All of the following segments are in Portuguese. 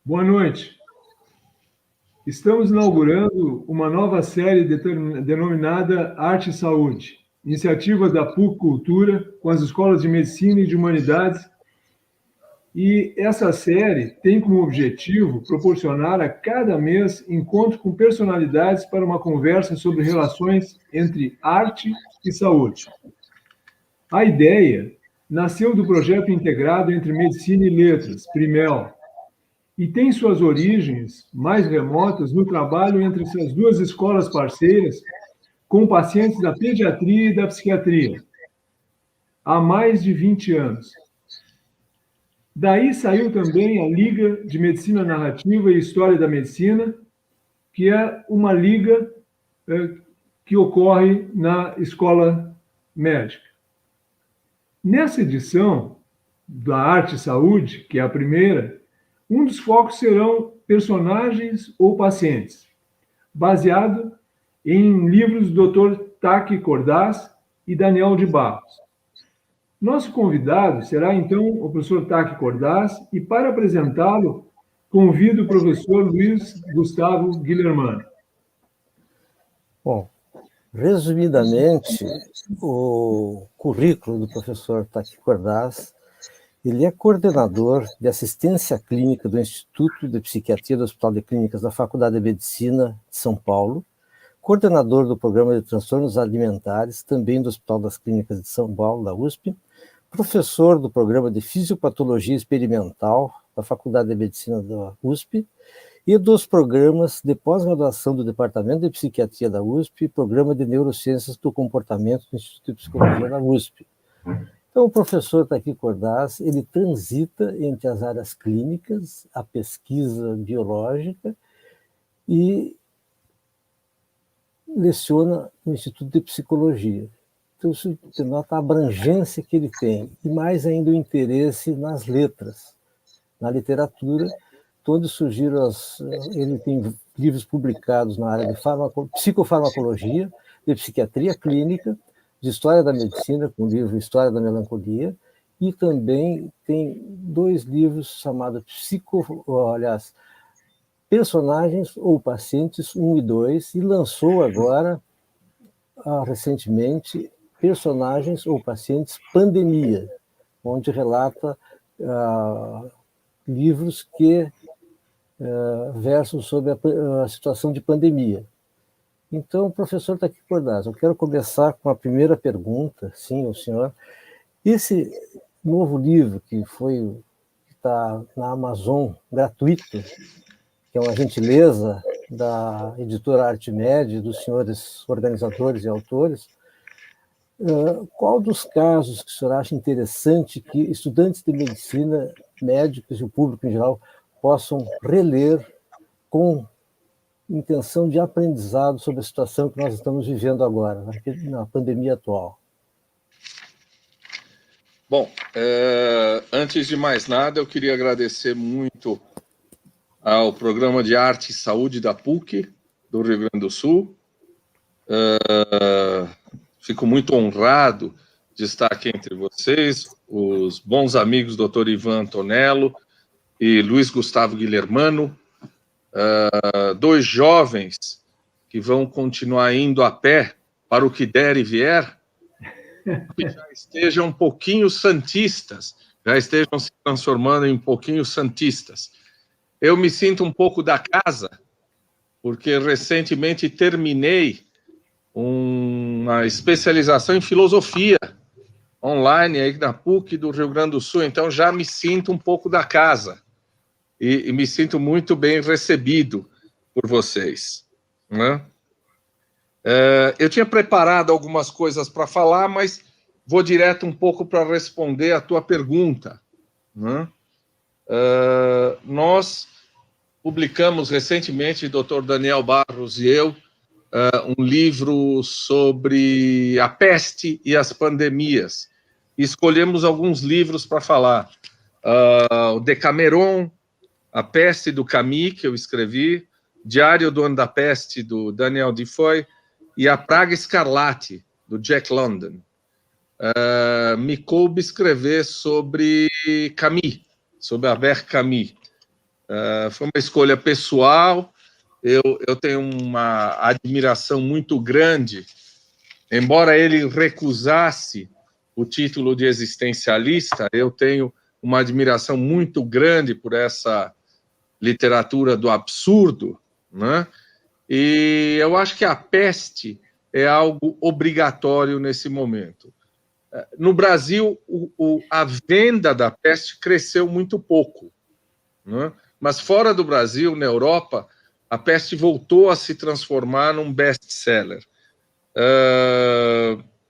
Boa noite. Estamos inaugurando uma nova série denominada Arte e Saúde, iniciativa da PUC Cultura com as escolas de Medicina e de Humanidades. E essa série tem como objetivo proporcionar a cada mês encontro com personalidades para uma conversa sobre relações entre arte e saúde. A ideia nasceu do projeto integrado entre Medicina e Letras, Primel, e tem suas origens mais remotas no trabalho entre essas duas escolas parceiras com pacientes da pediatria e da psiquiatria, há mais de 20 anos. Daí saiu também a Liga de Medicina Narrativa e História da Medicina, que é uma liga que ocorre na escola médica. Nessa edição da Arte e Saúde, que é a primeira, um dos focos serão personagens ou pacientes, baseado em livros do Dr. Taki Cordaz e Daniel de Barros. Nosso convidado será, então, o professor Taki Cordaz, e para apresentá-lo, convido o professor Luiz Gustavo Guilhermano. Bom, resumidamente, o currículo do professor Taki Cordaz, ele é coordenador de assistência clínica do Instituto de Psiquiatria do Hospital de Clínicas da Faculdade de Medicina de São Paulo, coordenador do Programa de Transtornos Alimentares, também do Hospital das Clínicas de São Paulo, da USP, professor do Programa de Fisiopatologia Experimental da Faculdade de Medicina da USP e dos programas de pós-graduação do Departamento de Psiquiatria da USP e Programa de Neurociências do Comportamento do Instituto de Psicologia da USP. Então, o professor Taki Cordaz, ele transita entre as áreas clínicas, a pesquisa biológica e leciona no Instituto de Psicologia. Então, isso denota a abrangência que ele tem, e mais ainda o interesse nas letras, na literatura, onde surgiram ele tem livros publicados na área de psicofarmacologia, de psiquiatria clínica, de História da Medicina, com o livro História da Melancolia, e também tem 2 livros chamados Personagens ou Pacientes 1 e 2, e lançou agora, recentemente, Personagens ou Pacientes Pandemia, onde relata livros que versam sobre a situação de pandemia. Então, professor Taki Cordaz, eu quero começar com a primeira pergunta, sim, o senhor. Esse novo livro que está na Amazon, gratuito, que é uma gentileza da editora Artimed, dos senhores organizadores e autores, qual dos casos que o senhor acha interessante que estudantes de medicina, médicos e o público em geral possam reler com intenção de aprendizado sobre a situação que nós estamos vivendo agora, na pandemia atual? Bom, antes de mais nada, eu queria agradecer muito ao Programa de Arte e Saúde da PUC, do Rio Grande do Sul. Fico muito honrado de estar aqui entre vocês, os bons amigos Dr. Ivan Antonello e Luiz Gustavo Guilhermano, 2 jovens que vão continuar indo a pé para o que der e vier, que já estejam um pouquinho santistas, já estejam se transformando em um pouquinho santistas. Eu me sinto um pouco da casa, porque recentemente terminei uma especialização em filosofia online aí na PUC do Rio Grande do Sul, então já me sinto um pouco da casa e me sinto muito bem recebido por vocês, né? Eu tinha preparado algumas coisas para falar, mas vou direto um pouco para responder a tua pergunta, né? Nós publicamos recentemente, Dr. Daniel Barros e eu, um livro sobre a peste e as pandemias. Escolhemos alguns livros para falar. O Decameron, A Peste do Camus, que eu escrevi, Diário do Ano da Peste, do Daniel Defoe, e A Praga Escarlate, do Jack London. Me coube escrever sobre Camus, sobre Albert Camus. Foi uma escolha pessoal. Eu tenho uma admiração muito grande, embora ele recusasse o título de existencialista, eu tenho uma admiração muito grande por essa literatura do absurdo, né? E eu acho que A Peste é algo obrigatório nesse momento. No Brasil, a venda da Peste cresceu muito pouco, né? Mas fora do Brasil, na Europa, A Peste voltou a se transformar num best-seller.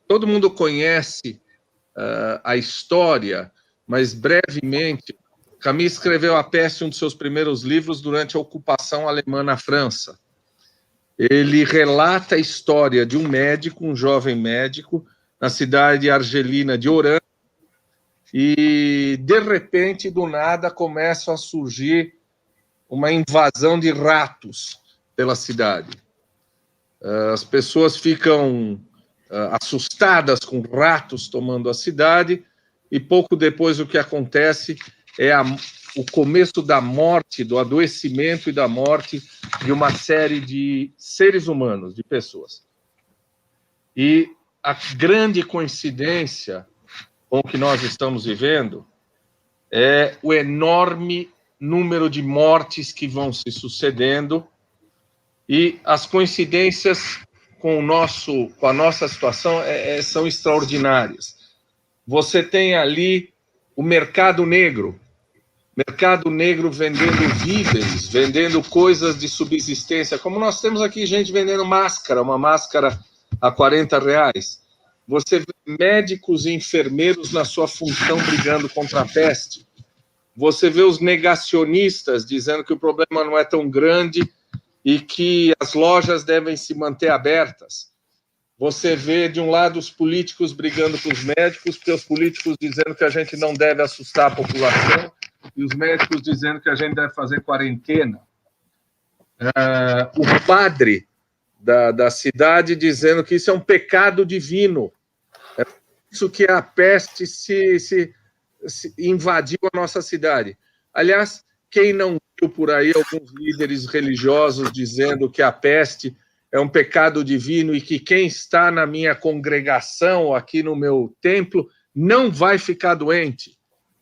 Todo mundo conhece a história, mas brevemente, Camus escreveu A Peste, um dos seus primeiros livros, durante a ocupação alemã na França. Ele relata a história de um médico, um jovem médico, na cidade argelina de Oran, e, de repente, do nada, começa a surgir uma invasão de ratos pela cidade. As pessoas ficam assustadas com ratos tomando a cidade, e pouco depois o que acontece é o começo da morte, do adoecimento e da morte de uma série de seres humanos, de pessoas. E a grande coincidência com o que nós estamos vivendo é o enorme número de mortes que vão se sucedendo, e as coincidências com a nossa situação são extraordinárias. Você tem ali o mercado negro vendendo víveres, vendendo coisas de subsistência, como nós temos aqui gente vendendo máscara, uma máscara a R$40. Você vê médicos e enfermeiros na sua função brigando contra a peste. Você vê os negacionistas dizendo que o problema não é tão grande e que as lojas devem se manter abertas. Você vê, de um lado, os políticos brigando com os médicos, porque os políticos dizendo que a gente não deve assustar a população, e os médicos dizendo que a gente deve fazer quarentena. O padre da cidade dizendo que isso é um pecado divino. É por isso que a peste se invadiu a nossa cidade. Aliás, quem não viu por aí alguns líderes religiosos dizendo que a peste é um pecado divino e que quem está na minha congregação, aqui no meu templo, não vai ficar doente.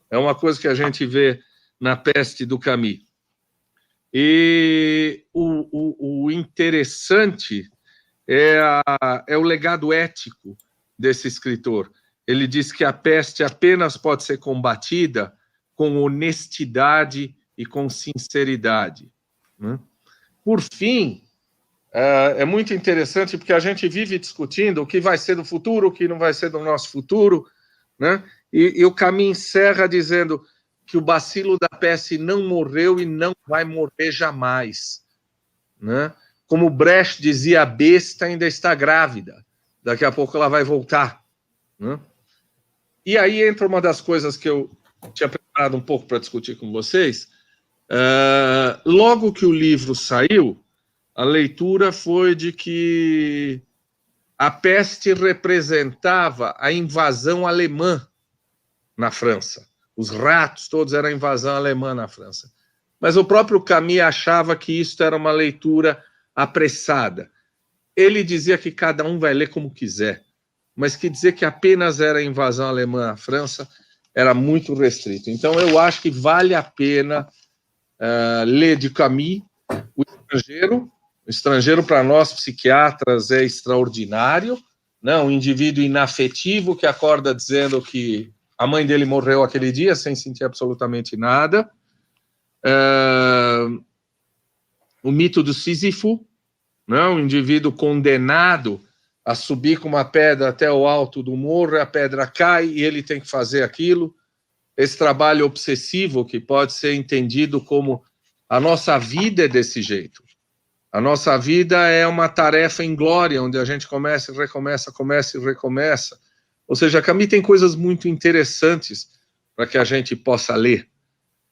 É uma coisa que a gente vê na Peste do Camus. E o interessante é o legado ético desse escritor. Ele diz que a peste apenas pode ser combatida com honestidade e com sinceridade. Por fim, é muito interessante porque a gente vive discutindo o que vai ser do futuro, o que não vai ser do nosso futuro, né? E o Camus encerra dizendo que o bacilo da peste não morreu e não vai morrer jamais, né? Como Brecht dizia, a besta ainda está grávida, daqui a pouco ela vai voltar, né? E aí entra uma das coisas que eu tinha preparado um pouco para discutir com vocês. Logo que o livro saiu, a leitura foi de que a peste representava a invasão alemã na França. Os ratos todos eram a invasão alemã na França. Mas o próprio Camus achava que isso era uma leitura apressada. Ele dizia que cada um vai ler como quiser, mas que dizer que apenas era a invasão alemã na França era muito restrito. Então, eu acho que vale a pena ler de Camus O Estrangeiro. O Estrangeiro, para nós psiquiatras, é extraordinário, né? Um indivíduo inafetivo que acorda dizendo que a mãe dele morreu aquele dia sem sentir absolutamente nada. O mito do Sísifo, né? Um indivíduo condenado a subir com uma pedra até o alto do morro, a pedra cai e ele tem que fazer aquilo. Esse trabalho obsessivo que pode ser entendido como a nossa vida é desse jeito. A nossa vida é uma tarefa inglória, onde a gente começa e recomeça, começa e recomeça. Ou seja, Camus tem coisas muito interessantes para que a gente possa ler.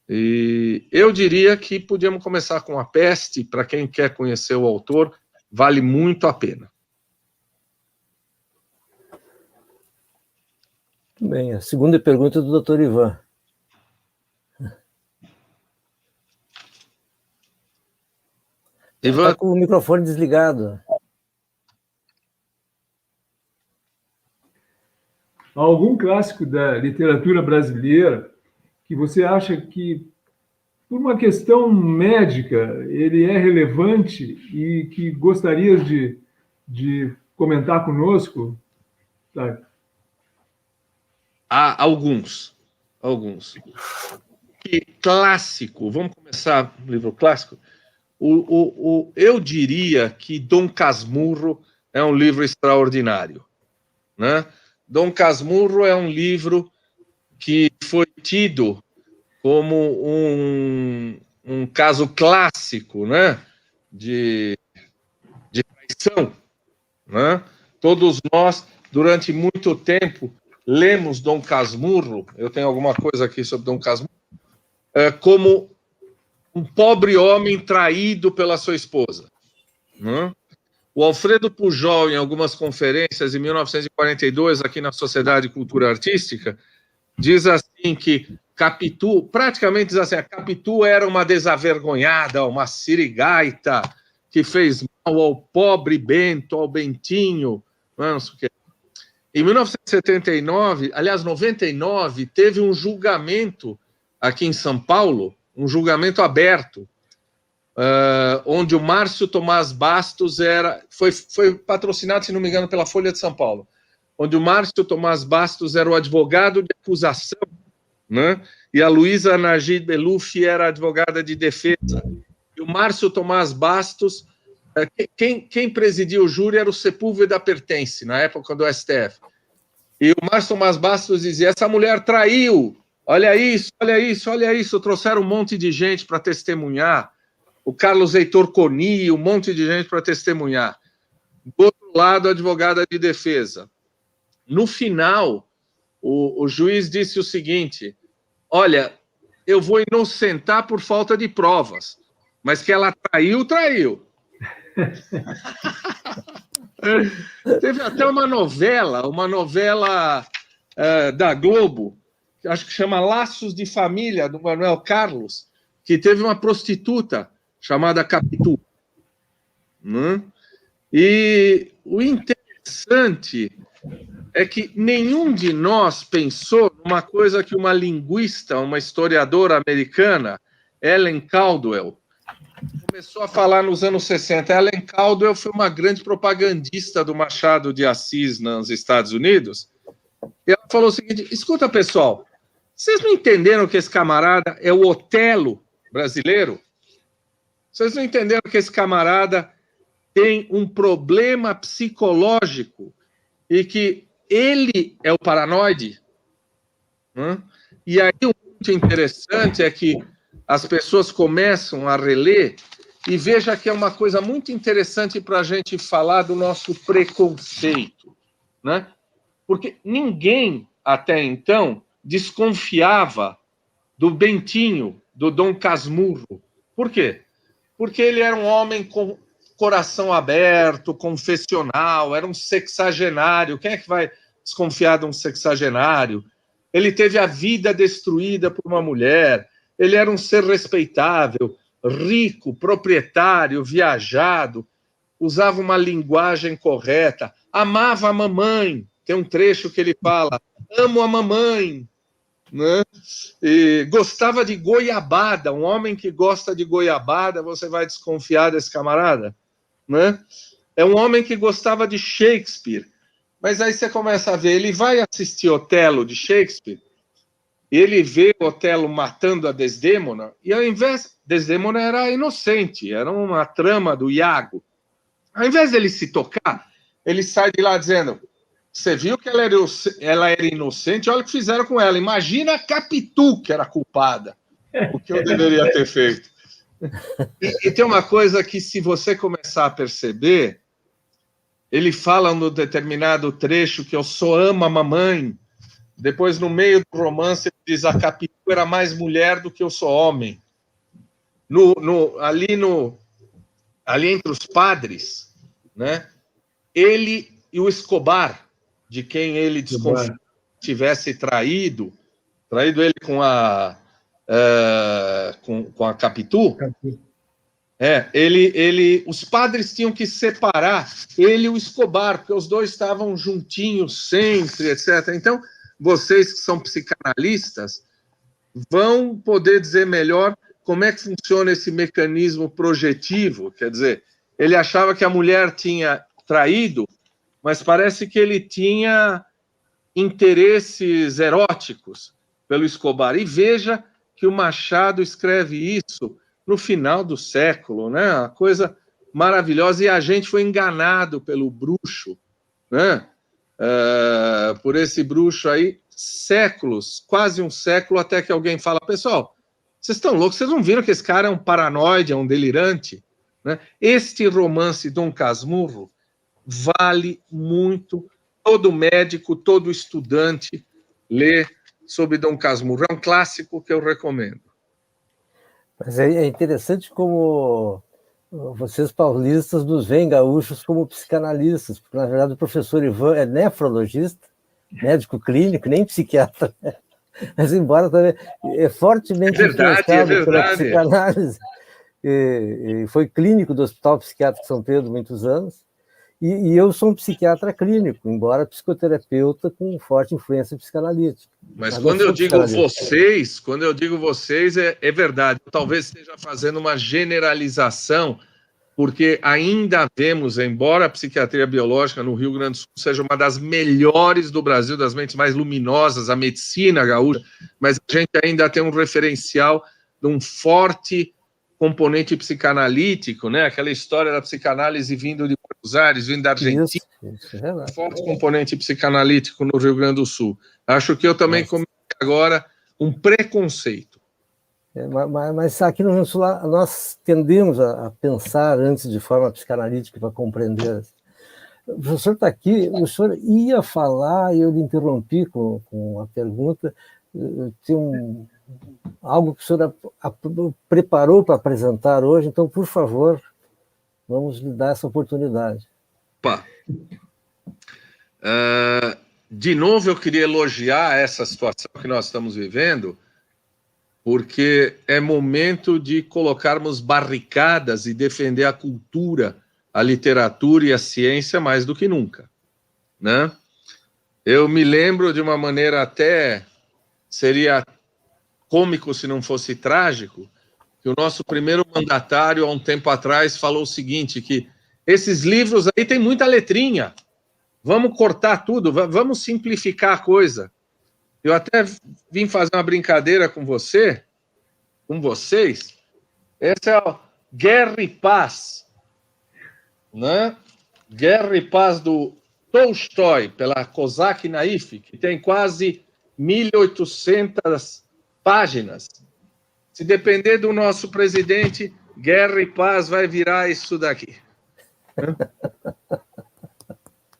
E eu diria que podíamos começar com A Peste, para quem quer conhecer o autor, vale muito a pena. Muito bem, a segunda pergunta é do Dr. Ivan. Está com o microfone desligado. Algum clássico da literatura brasileira que você acha que, por uma questão médica, ele é relevante e que gostaria de comentar conosco? Tá. Há alguns. Que clássico, vamos começar o livro clássico. Eu diria que Dom Casmurro é um livro extraordinário, né? Dom Casmurro é um livro que foi tido como um caso clássico, né, de traição, né? Todos nós, durante muito tempo, lemos Dom Casmurro, eu tenho alguma coisa aqui sobre Dom Casmurro, como um pobre homem traído pela sua esposa, né? O Alfredo Pujol, em algumas conferências, em 1942, aqui na Sociedade de Cultura Artística, diz assim que Capitu, praticamente diz assim, a Capitu era uma desavergonhada, uma sirigaita, que fez mal ao pobre Bento, ao Bentinho, não sei o quê. Em 1979, aliás, 99, teve um julgamento aqui em São Paulo, um julgamento aberto, onde o Márcio Tomás Bastos foi patrocinado, se não me engano, pela Folha de São Paulo, onde o Márcio Tomás Bastos era o advogado de acusação, né? E a Luísa Najid Beluf era a advogada de defesa. E o Márcio Tomás Bastos, quem presidia o júri era o Sepúlveda Pertence, na época do STF. E o Márcio Tomás Bastos dizia, essa mulher traiu, olha isso, olha isso, olha isso, trouxeram um monte de gente para testemunhar, o Carlos Heitor Coni, um monte de gente para testemunhar. Do outro lado, a advogada de defesa. No final, o juiz disse o seguinte, olha, eu vou inocentar por falta de provas, mas que ela traiu, traiu. Teve até uma novela da Globo, acho que chama Laços de Família, do Manuel Carlos, que teve uma prostituta chamada Capitu. E o interessante é que nenhum de nós pensou numa coisa que uma linguista, uma historiadora americana, Ellen Caldwell, começou a falar nos anos 60. Ellen Caldwell foi uma grande propagandista do Machado de Assis nos Estados Unidos. E ela falou o seguinte, escuta, pessoal, vocês não entenderam que esse camarada é o Otelo brasileiro? Vocês não entenderam que esse camarada tem um problema psicológico e que ele é o paranoide? E aí o muito interessante é que as pessoas começam a reler e veja que é uma coisa muito interessante para a gente falar do nosso preconceito, né? Porque ninguém, até então, desconfiava do Bentinho, do Dom Casmurro. Por quê? Porque ele era um homem com coração aberto, confessional, era um sexagenário. Quem é que vai desconfiar de um sexagenário? Ele teve a vida destruída por uma mulher, ele era um ser respeitável, rico, proprietário, viajado, usava uma linguagem correta, amava a mamãe. Tem um trecho que ele fala, amo a mamãe, né? E gostava de goiabada. Um homem que gosta de goiabada, você vai desconfiar desse camarada, né? É um homem que gostava de Shakespeare. Mas aí você começa a ver, ele vai assistir Otelo de Shakespeare, ele vê Otelo matando a Desdémona, e ao invés... Desdémona era inocente, era uma trama do Iago. Ao invés dele se tocar, ele sai de lá dizendo, você viu que ela era inocente, olha o que fizeram com ela. Imagina a Capitu, que era culpada. O que eu deveria ter feito. E tem uma coisa que, se você começar a perceber, ele fala num determinado trecho que eu só amo a mamãe. Depois, no meio do romance, ele diz a Capitu era mais mulher do que eu sou homem. Ali entre os padres, né? Ele e o Escobar, de quem ele desconfiava tivesse traído ele com a Capitu, Os padres tinham que separar ele e o Escobar, porque os dois estavam juntinhos sempre, etc. Então, vocês que são psicanalistas vão poder dizer melhor como é que funciona esse mecanismo projetivo. Quer dizer, ele achava que a mulher tinha traído, mas parece que ele tinha interesses eróticos pelo Escobar. E veja que o Machado escreve isso no final do século, né? Uma coisa maravilhosa. E a gente foi enganado pelo bruxo, né? Por esse bruxo aí, séculos, quase um século, até que alguém fala, pessoal, vocês estão loucos, vocês não viram que esse cara é um paranoide, é um delirante? Né? Este romance Dom Casmurro vale muito, todo médico, todo estudante lê sobre Dom Casmurro. É um clássico que eu recomendo. Mas é interessante como vocês paulistas nos veem gaúchos como psicanalistas, porque na verdade o professor Ivan é nefrologista, médico clínico, nem psiquiatra, mas embora também é fortemente influenciado pela psicanálise, e foi clínico do Hospital Psiquiátrico São Pedro muitos anos, e eu sou um psiquiatra clínico, embora psicoterapeuta com forte influência psicanalítica. Mas quando eu digo vocês, é verdade. Eu talvez esteja fazendo uma generalização, porque ainda vemos, embora a psiquiatria biológica no Rio Grande do Sul seja uma das melhores do Brasil, das mentes mais luminosas, a medicina gaúcha, mas a gente ainda tem um referencial de um forte componente psicanalítico, né? Aquela história da psicanálise vindo de Buenos Aires, vindo da Argentina, isso é verdade. Forte componente psicanalítico no Rio Grande do Sul. Acho que eu também cometi agora um preconceito. Mas aqui no Rio Grande do Sul nós tendemos a pensar antes de forma psicanalítica para compreender. O professor está aqui, o senhor ia falar e eu lhe interrompi com a pergunta. Tem algo que o senhor preparou para apresentar hoje, então, por favor, vamos lhe dar essa oportunidade. Opa. De novo, eu queria elogiar essa situação que nós estamos vivendo, porque é momento de colocarmos barricadas e defender a cultura, a literatura e a ciência mais do que nunca, né? Eu me lembro de uma maneira até, seria cômico se não fosse trágico, que o nosso primeiro mandatário, há um tempo atrás, falou o seguinte, que esses livros aí tem muita letrinha, vamos cortar tudo, vamos simplificar a coisa. Eu até vim fazer uma brincadeira com vocês. Esse é o Guerra e Paz, né? Guerra e Paz do Tolstói, pela Kozak Naif, que tem quase 1.800 páginas. Se depender do nosso presidente, Guerra e Paz vai virar isso daqui.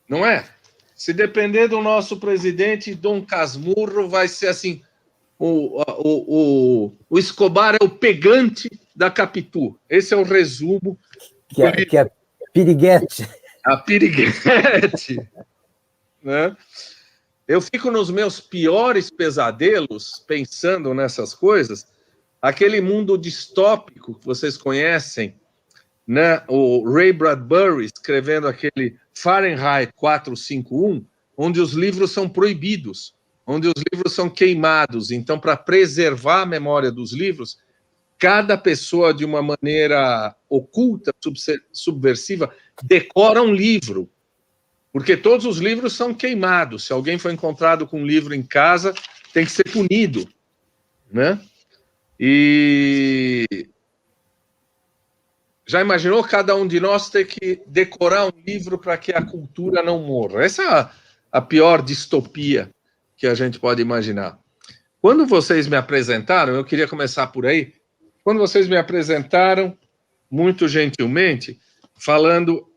Não é? Se depender do nosso presidente, Dom Casmurro vai ser assim, o Escobar é o pegante da Capitu. Esse é o resumo. Que é piriguete. A piriguete. Né? Eu fico nos meus piores pesadelos, pensando nessas coisas, aquele mundo distópico que vocês conhecem, né? O Ray Bradbury escrevendo aquele Fahrenheit 451, onde os livros são proibidos, onde os livros são queimados. Então, para preservar a memória dos livros, cada pessoa, de uma maneira oculta, subversiva, decora um livro, porque todos os livros são queimados. Se alguém for encontrado com um livro em casa, tem que ser punido, né? E já imaginou cada um de nós ter que decorar um livro para que a cultura não morra? Essa é a pior distopia que a gente pode imaginar. Quando vocês me apresentaram, eu queria começar por aí, quando vocês me apresentaram, muito gentilmente, falando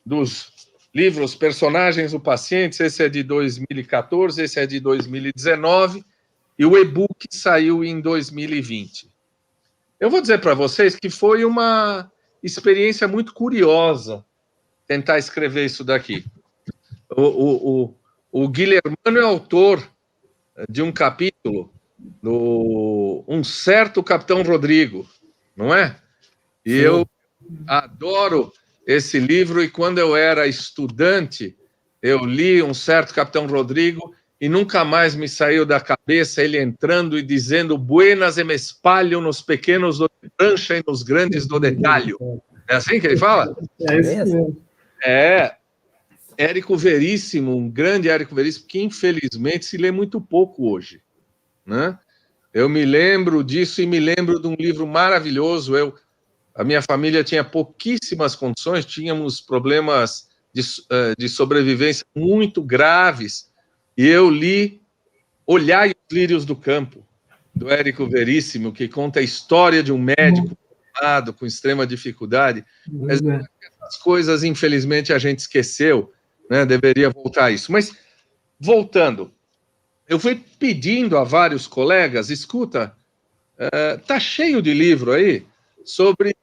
dos livros Personagens do Paciente, esse é de 2014, esse é de 2019, e o e-book saiu em 2020. Eu vou dizer para vocês que foi uma experiência muito curiosa tentar escrever isso daqui. O Guilhermano é autor de um capítulo do Um Certo Capitão Rodrigo, não é? E eu Adoro esse livro, e quando eu era estudante, eu li um certo Capitão Rodrigo, e nunca mais me saiu da cabeça ele entrando e dizendo buenas e me espalho nos pequenos do prancha e nos grandes do detalhe. É assim que ele fala? É isso mesmo. É, Érico Veríssimo, um grande Érico Veríssimo, que infelizmente se lê muito pouco hoje, né? Eu me lembro disso e me lembro de um livro maravilhoso. A minha família tinha pouquíssimas condições, tínhamos problemas de sobrevivência muito graves, e eu li Olhai os Lírios do Campo, do Érico Veríssimo, que conta a história de um médico formado com extrema dificuldade. Mas essas coisas, infelizmente, a gente esqueceu, né? Deveria voltar a isso. Mas, voltando, eu fui pedindo a vários colegas, escuta, tá cheio de livro aí sobre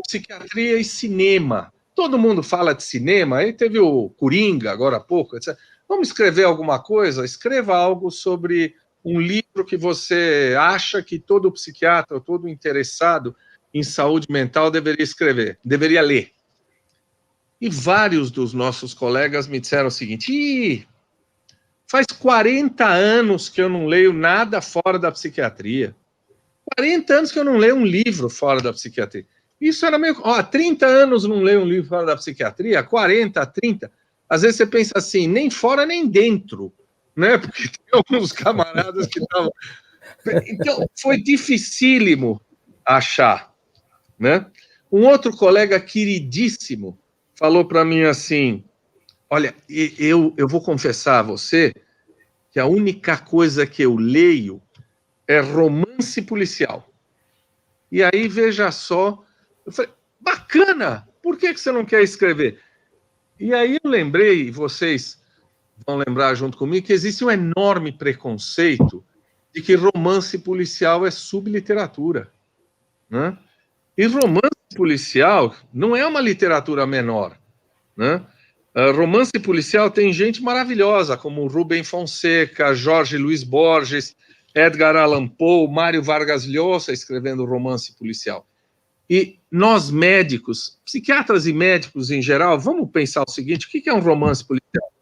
psiquiatria e cinema. Todo mundo fala de cinema, aí teve o Coringa agora há pouco, etc. Vamos escrever alguma coisa? Escreva algo sobre um livro que você acha que todo psiquiatra, todo interessado em saúde mental deveria escrever, deveria ler. E vários dos nossos colegas me disseram o seguinte: faz 40 anos que eu não leio nada fora da psiquiatria. 40 anos que eu não leio um livro fora da psiquiatria. Isso era meio... 30 anos não leio um livro fora da psiquiatria, 40, 30. Às vezes você pensa assim, nem fora nem dentro, né? Porque tem alguns camaradas que estavam... Então, foi dificílimo achar, né? Um outro colega queridíssimo falou para mim assim, olha, eu vou confessar a você que a única coisa que eu leio é romance policial. E aí, veja só, eu falei, bacana, por que você não quer escrever? E aí eu lembrei, vocês vão lembrar junto comigo, que existe um enorme preconceito de que romance policial é subliteratura, né? E romance policial não é uma literatura menor, né? Romance policial tem gente maravilhosa, como Rubem Fonseca, Jorge Luiz Borges, Edgar Allan Poe, Mário Vargas Llosa escrevendo romance policial. E nós médicos, psiquiatras e médicos em geral, vamos pensar o seguinte, o que é um romance policial?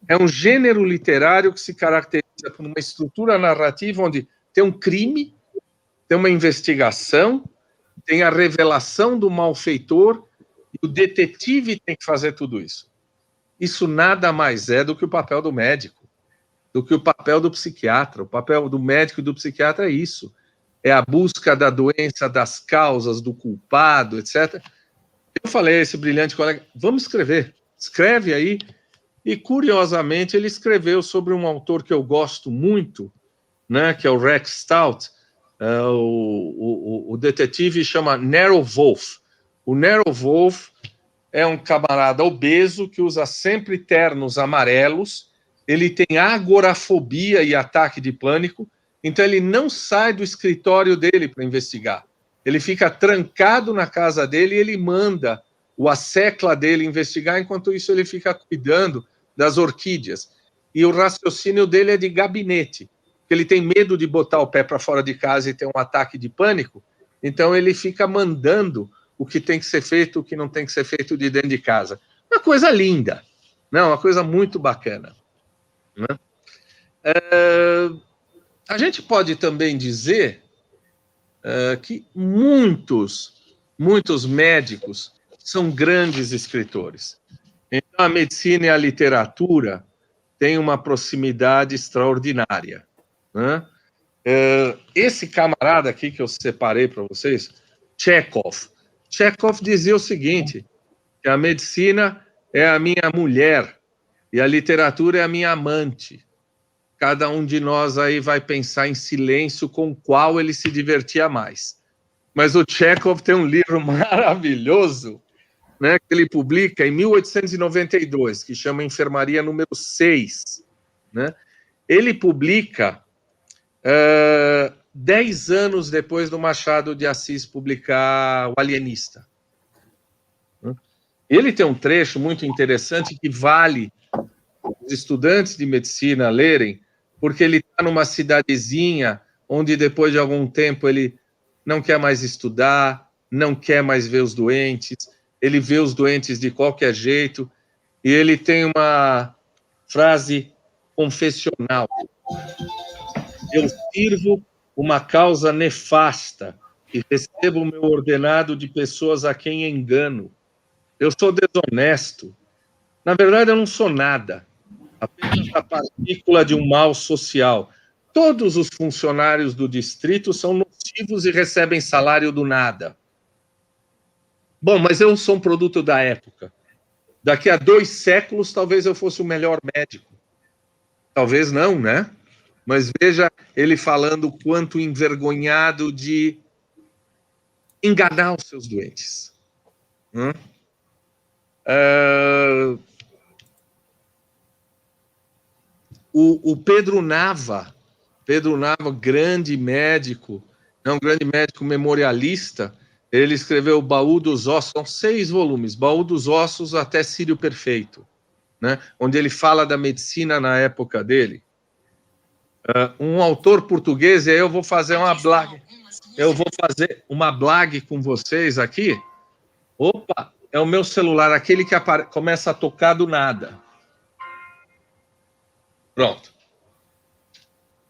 É um gênero literário que se caracteriza por uma estrutura narrativa onde tem um crime, tem uma investigação, tem a revelação do malfeitor, e o detetive tem que fazer tudo isso. Isso nada mais é do que o papel do médico, do que o papel do psiquiatra. O papel do médico e do psiquiatra é isso. É a busca da doença, das causas, do culpado, etc. Eu falei a esse brilhante colega, vamos escrever. Escreve aí. E, curiosamente, ele escreveu sobre um autor que eu gosto muito, né, que é o Rex Stout. O detetive chama Nero Wolfe. O Nero Wolfe é um camarada obeso que usa sempre ternos amarelos, ele tem agorafobia e ataque de pânico, então ele não sai do escritório dele para investigar. Ele fica trancado na casa dele e ele manda o assecla dele investigar, enquanto isso ele fica cuidando das orquídeas. E o raciocínio dele é de gabinete, porque ele tem medo de botar o pé para fora de casa e ter um ataque de pânico, então ele fica mandando o que tem que ser feito, o que não tem que ser feito de dentro de casa. Uma coisa linda, né? Uma coisa muito bacana. Né? A gente pode também dizer que muitos médicos são grandes escritores. Então, a medicina e a literatura têm uma proximidade extraordinária. Né? Esse camarada aqui que eu separei para vocês, Chekhov dizia o seguinte, que a medicina é a minha mulher e a literatura é a minha amante. Cada um de nós aí vai pensar em silêncio com qual ele se divertia mais. Mas o Chekhov tem um livro maravilhoso, né, que ele publica em 1892, que chama Enfermaria número 6. Né? Ele publica 10 anos depois do Machado de Assis publicar O Alienista. Ele tem um trecho muito interessante que vale os estudantes de medicina lerem, porque ele está numa cidadezinha onde depois de algum tempo ele não quer mais estudar, não quer mais ver os doentes, ele vê os doentes de qualquer jeito, e ele tem uma frase confessional: eu sirvo uma causa nefasta e recebo o meu ordenado de pessoas a quem engano. Eu sou desonesto. Na verdade, eu não sou nada, apenas a partícula de um mal social. Todos os funcionários do distrito são nocivos e recebem salário do nada. Bom, mas eu sou um produto da época. Daqui a 2 séculos, talvez eu fosse o melhor médico. Talvez não, né? Mas veja ele falando o quanto envergonhado de enganar os seus doentes. O Pedro Nava, grande médico memorialista, ele escreveu o Baú dos Ossos, são 6 volumes, Baú dos Ossos até Sírio Perfeito, né? Onde ele fala da medicina na época dele. Um autor português, e aí eu vou fazer uma blague com vocês aqui. Opa, é o meu celular, aquele que começa a tocar do nada. Pronto.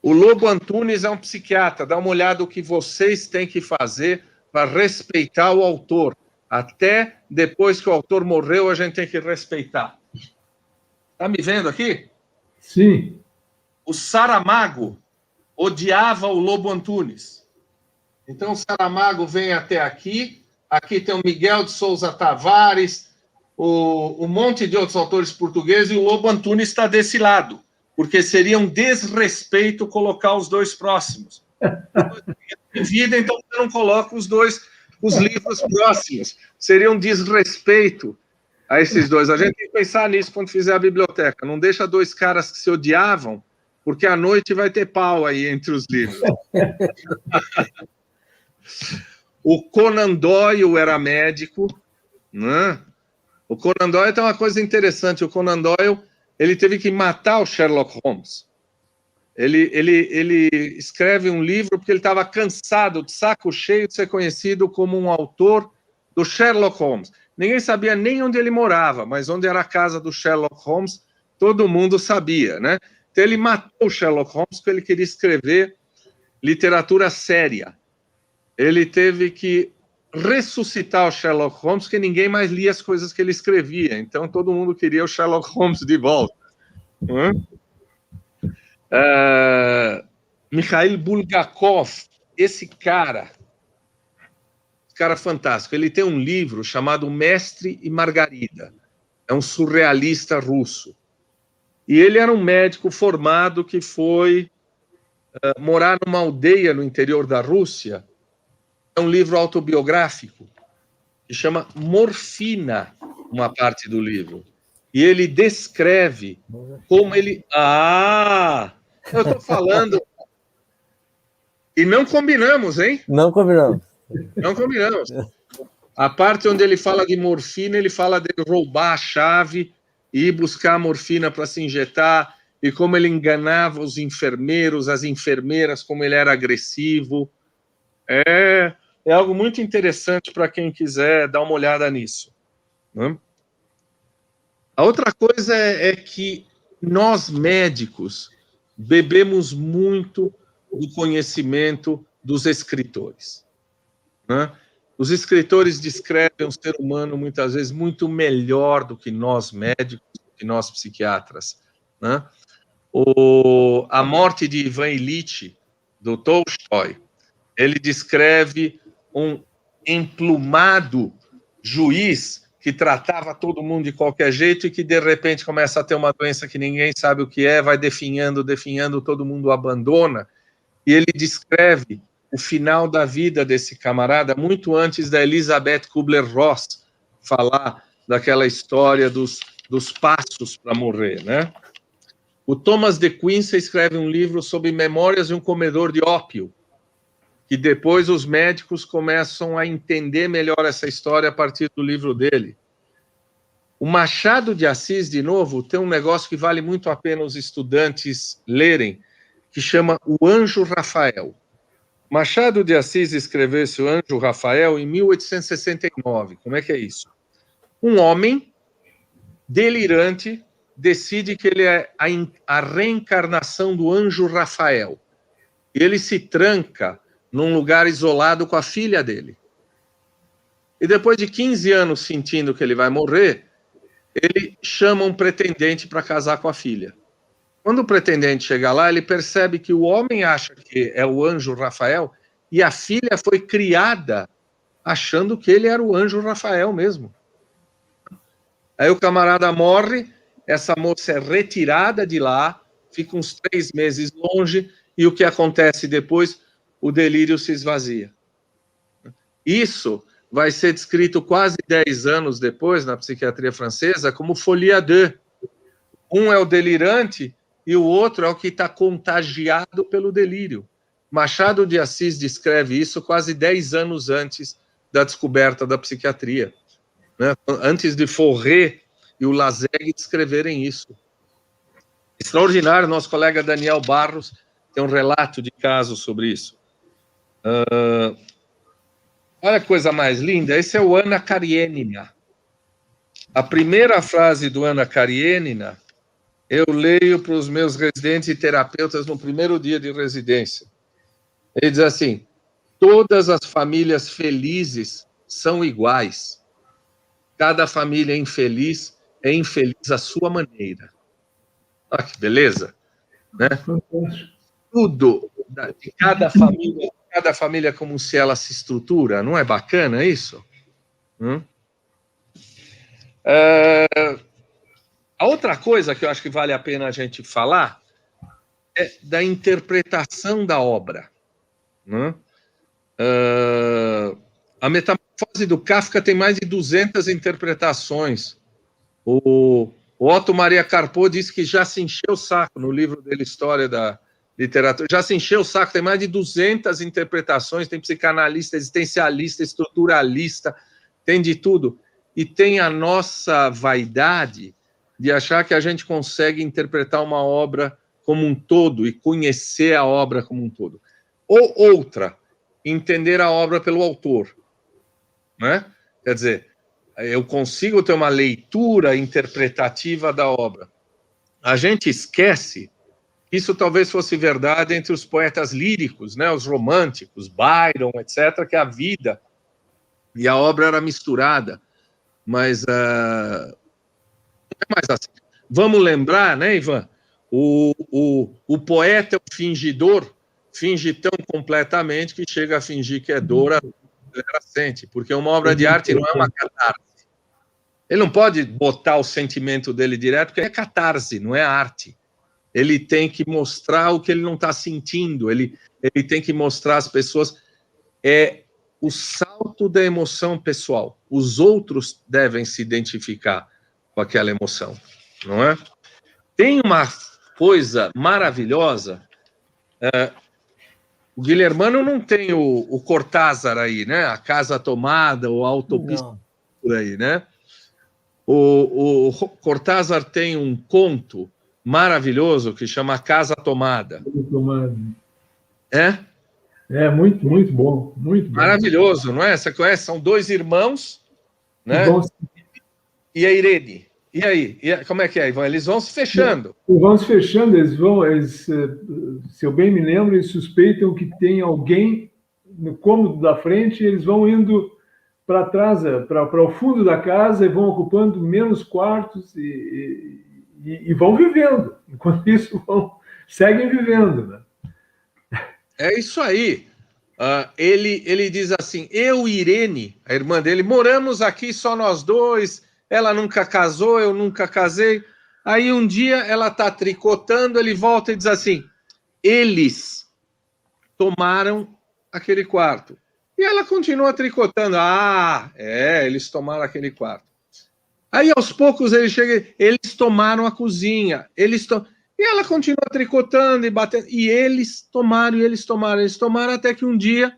O Lobo Antunes é um psiquiatra. Dá uma olhada no que vocês têm que fazer para respeitar o autor. Até depois que o autor morreu, a gente tem que respeitar. Tá me vendo aqui? Sim. O Saramago odiava o Lobo Antunes. Então, o Saramago vem até aqui. Aqui tem o Miguel de Souza Tavares, um monte de outros autores portugueses, e o Lobo Antunes está desse lado, porque seria um desrespeito colocar os 2 próximos. Em vida, então, você não coloca os livros próximos. Seria um desrespeito a esses 2. A gente tem que pensar nisso quando fizer a biblioteca. Não deixa 2 caras que se odiavam, porque à noite vai ter pau aí entre os livros. O Conan Doyle era médico, né? O Conan Doyle tem uma coisa interessante. O Conan Doyle, ele teve que matar o Sherlock Holmes. Ele escreve um livro porque ele estava cansado, de saco cheio de ser conhecido como um autor do Sherlock Holmes. Ninguém sabia nem onde ele morava, mas onde era a casa do Sherlock Holmes, todo mundo sabia, né? Então ele matou o Sherlock Holmes porque ele queria escrever literatura séria. Ele teve que ressuscitar o Sherlock Holmes, porque ninguém mais lia as coisas que ele escrevia. Então, todo mundo queria o Sherlock Holmes de volta. Mikhail Bulgakov, esse cara fantástico, ele tem um livro chamado Mestre e Margarida. É um surrealista russo. E ele era um médico formado que foi morar numa aldeia no interior da Rússia. É um livro autobiográfico que chama Morfina, uma parte do livro. E ele descreve como ele... eu estou falando... E não combinamos, hein? Não combinamos. Não combinamos. A parte onde ele fala de morfina, ele fala de roubar a chave e ir buscar a morfina para se injetar, e como ele enganava os enfermeiros, as enfermeiras, como ele era agressivo. É algo muito interessante para quem quiser dar uma olhada nisso. Né? A outra coisa é que nós, médicos, bebemos muito do conhecimento dos escritores. Né? Os escritores descrevem um ser humano, muitas vezes, muito melhor do que nós, médicos, do que nós, psiquiatras. Né? A morte de Ivan Ilitch, do Tolstói, ele descreve um emplumado juiz que tratava todo mundo de qualquer jeito e que, de repente, começa a ter uma doença que ninguém sabe o que é, vai definhando, todo mundo o abandona. E ele descreve o final da vida desse camarada muito antes da Elizabeth Kubler-Ross falar daquela história dos passos para morrer, né? O Thomas de Quincey escreve um livro sobre memórias de um comedor de ópio, que depois os médicos começam a entender melhor essa história a partir do livro dele. O Machado de Assis, de novo, tem um negócio que vale muito a pena os estudantes lerem, que chama O Anjo Rafael. Machado de Assis escreveu esse Anjo Rafael em 1869. Como é que é isso? Um homem delirante decide que ele é a reencarnação do Anjo Rafael. E ele se tranca num lugar isolado com a filha dele. E depois de 15 anos sentindo que ele vai morrer, ele chama um pretendente para casar com a filha. Quando o pretendente chega lá, ele percebe que o homem acha que é o Anjo Rafael e a filha foi criada achando que ele era o Anjo Rafael mesmo. Aí o camarada morre, essa moça é retirada de lá, fica uns 3 meses longe, e o que acontece depois? O delírio se esvazia. Isso vai ser descrito quase 10 anos depois, na psiquiatria francesa, como folie 2. Um é o delirante e o outro é o que está contagiado pelo delírio. Machado de Assis descreve isso quase 10 anos antes da descoberta da psiquiatria, né? Antes de Forret e o Lazegue descreverem isso. Extraordinário, nosso colega Daniel Barros tem um relato de caso sobre isso. Olha que coisa mais linda, esse é o Anna Karenina. A primeira frase do Anna Karenina eu leio para os meus residentes e terapeutas no primeiro dia de residência. Ele diz assim: todas as famílias felizes são iguais. Cada família infeliz é infeliz à sua maneira. Olha que beleza, né? Tudo de cada família como se ela se estrutura. Não é bacana isso? A outra coisa que eu acho que vale a pena a gente falar é da interpretação da obra, né? A Metamorfose do Kafka tem mais de 200 interpretações. O Otto Maria Carpo disse que já se encheu o saco no livro dele, História da Literatura, já se encheu o saco, tem mais de 200 interpretações, tem psicanalista, existencialista, estruturalista, tem de tudo. E tem a nossa vaidade de achar que a gente consegue interpretar uma obra como um todo e conhecer a obra como um todo. Ou outra, entender a obra pelo autor, né? Quer dizer, eu consigo ter uma leitura interpretativa da obra. A gente esquece que isso talvez fosse verdade entre os poetas líricos, né? Os românticos, Byron, etc., que a vida e a obra era misturada. Mas não é mais assim. Vamos lembrar, né, Ivan? O poeta é o fingidor, finge tão completamente que chega a fingir que é dor, ela sente, porque uma obra de arte não é uma catarse. Ele não pode botar o sentimento dele direto, porque é catarse, não é arte. Ele tem que mostrar o que ele não está sentindo, ele tem que mostrar às pessoas o salto da emoção pessoal. Os outros devem se identificar com aquela emoção, não é? Tem uma coisa maravilhosa, o Guilhermano não tem o Cortázar aí, né? A Casa Tomada, ou a Autopista por aí, né? O Cortázar tem um conto maravilhoso que chama Casa Tomada. É muito, muito bom, muito bom. Maravilhoso, não é? Você conhece? São 2 irmãos, né? E a Irene. E aí? Como é que é, Ivan? Eles vão se fechando. Vão se fechando, se eu bem me lembro, eles suspeitam que tem alguém no cômodo da frente, e eles vão indo para trás, para o fundo da casa, e vão ocupando menos quartos e vão vivendo. Enquanto isso, seguem vivendo, né? É isso aí. Ele diz assim: eu e Irene, a irmã dele, moramos aqui só nós dois, ela nunca casou, eu nunca casei. Aí um dia ela está tricotando, ele volta e diz assim: eles tomaram aquele quarto. E ela continua tricotando. Eles tomaram aquele quarto. Aí aos poucos ele chega, eles tomaram a cozinha, e ela continua tricotando e batendo, e eles tomaram, até que um dia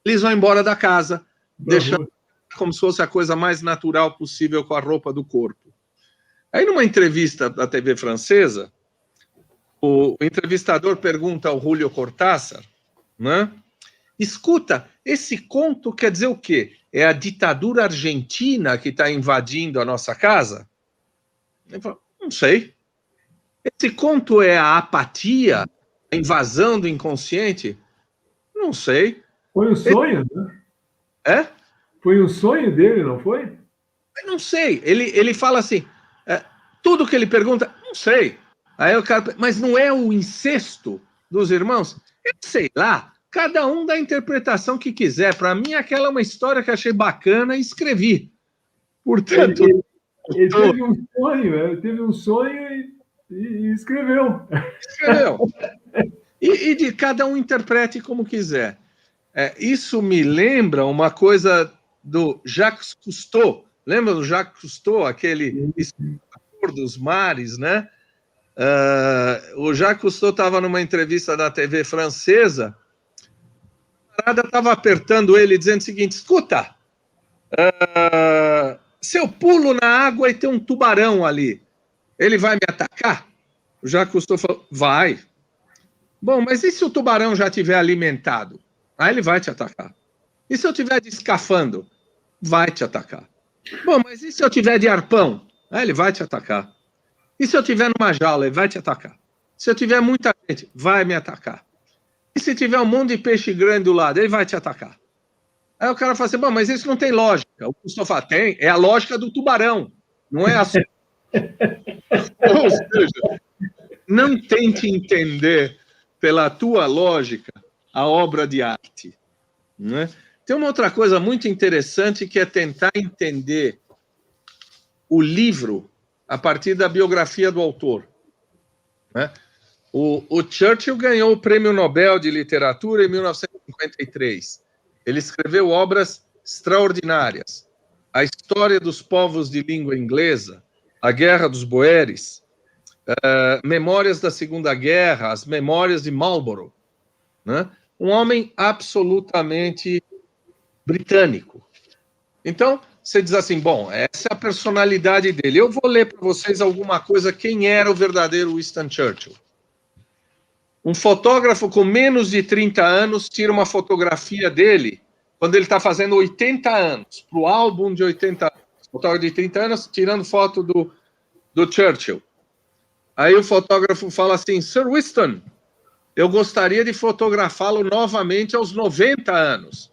eles vão embora da casa, deixando como se fosse a coisa mais natural possível com a roupa do corpo. Aí, numa entrevista da TV francesa, o entrevistador pergunta ao Julio Cortázar, né? escuta, esse conto quer dizer o quê? É a ditadura argentina que está invadindo a nossa casa? Ele falou, não sei. Esse conto é a apatia, a invasão do inconsciente? Não sei. Foi um sonho, né? É? Foi um sonho dele, não foi? Não sei. Ele fala assim, tudo que ele pergunta, não sei. Aí o cara, mas não é o incesto dos irmãos? Eu sei lá. Cada um dá a interpretação que quiser. Para mim, aquela é uma história que achei bacana e escrevi. Portanto, ele teve um sonho, ele teve um sonho e escreveu. Escreveu. E de cada um interprete como quiser. Isso me lembra uma coisa do Jacques Cousteau. Lembra do Jacques Cousteau, aquele explorador dos mares, né? O Jacques Cousteau estava numa entrevista da TV francesa, o camarada estava apertando ele, dizendo o seguinte, escuta, se eu pulo na água e tem um tubarão ali, ele vai me atacar? O Jacques Cousteau falou, vai. Bom, mas e se o tubarão já estiver alimentado? Aí ele vai te atacar. E se eu estiver de escafando? Vai te atacar. Bom, mas e se eu tiver de arpão? Aí ele vai te atacar. E se eu tiver numa jaula? Ele vai te atacar. Se eu tiver muita gente, vai me atacar. E se tiver um monte de peixe grande do lado, ele vai te atacar. Aí o cara fala assim, bom, mas isso não tem lógica. O Cousteau fala, tem, é a lógica do tubarão, não é a sua. Ou seja, não tente entender pela tua lógica a obra de arte. Né? Tem uma outra coisa muito interessante que é tentar entender o livro a partir da biografia do autor. Né? O Churchill ganhou o Prêmio Nobel de Literatura em 1953. Ele escreveu obras extraordinárias. A História dos Povos de Língua Inglesa, A Guerra dos Boeres, Memórias da Segunda Guerra, As Memórias de Marlborough. Né? Um homem absolutamente britânico. Então, você diz assim, bom, essa é a personalidade dele. Eu vou ler para vocês alguma coisa, quem era o verdadeiro Winston Churchill. Um fotógrafo com menos de 30 anos tira uma fotografia dele quando ele está fazendo 80 anos, para o álbum de 80 anos. Fotógrafo de 30 anos tirando foto do Churchill. Aí o fotógrafo fala assim, Sir Winston, eu gostaria de fotografá-lo novamente aos 90 anos.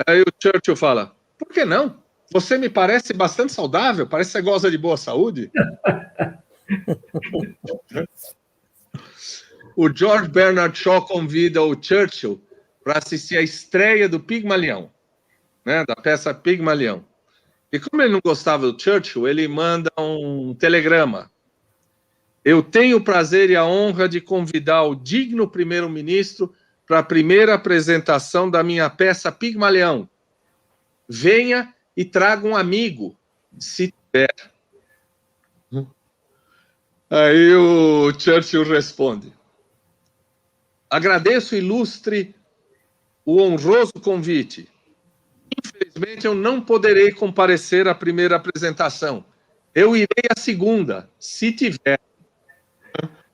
Aí o Churchill fala, por que não? Você me parece bastante saudável, parece que você goza de boa saúde. O George Bernard Shaw convida o Churchill para assistir a estreia do Pigmalião, né, da peça Pigmalião. E como ele não gostava do Churchill, ele manda um telegrama. Eu tenho o prazer e a honra de convidar o digno primeiro-ministro para a primeira apresentação da minha peça Pigmalião. Venha e traga um amigo, se tiver. Aí o Churchill responde, agradeço, ilustre, o honroso convite. Infelizmente, eu não poderei comparecer à primeira apresentação. Eu irei à segunda, se tiver.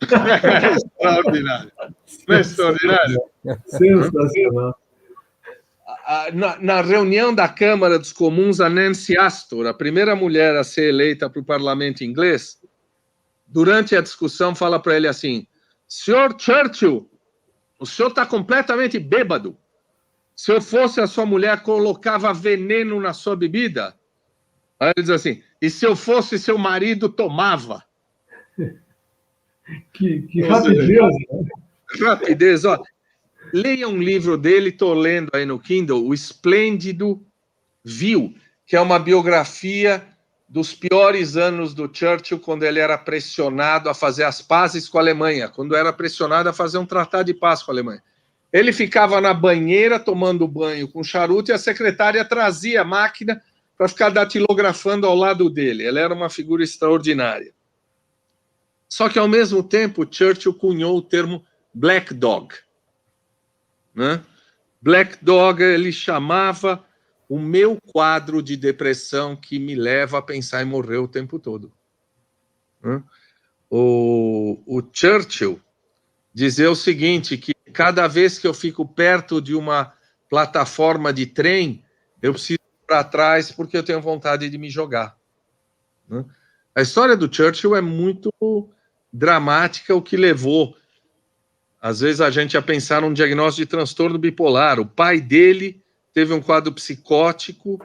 É extraordinário. Não é extraordinário? Sensacional. Na reunião da Câmara dos Comuns, a Nancy Astor, a primeira mulher a ser eleita para o parlamento inglês, durante a discussão fala para ele assim, Sr. Churchill, o senhor está completamente bêbado. Se eu fosse a sua mulher, colocava veneno na sua bebida? Aí ele diz assim, e se eu fosse seu marido, tomava. Que rapidez, né? Rapidez, ó. Leia um livro dele, estou lendo aí no Kindle, O Esplêndido Vil, que é uma biografia dos piores anos do Churchill, quando ele era pressionado a fazer as pazes com a Alemanha, quando era pressionado a fazer um tratado de paz com a Alemanha. Ele ficava na banheira tomando banho com charuto e a secretária trazia a máquina para ficar datilografando ao lado dele. Ele era uma figura extraordinária. Só que, ao mesmo tempo, Churchill cunhou o termo Black Dog. Né? Black Dog, ele chamava o meu quadro de depressão que me leva a pensar em morrer o tempo todo. Né? O Churchill dizia o seguinte, que cada vez que eu fico perto de uma plataforma de trem, eu preciso ir para trás porque eu tenho vontade de me jogar. Né? A história do Churchill é muito dramática, o que levou, às vezes, a gente a pensar num diagnóstico de transtorno bipolar. O pai dele teve um quadro psicótico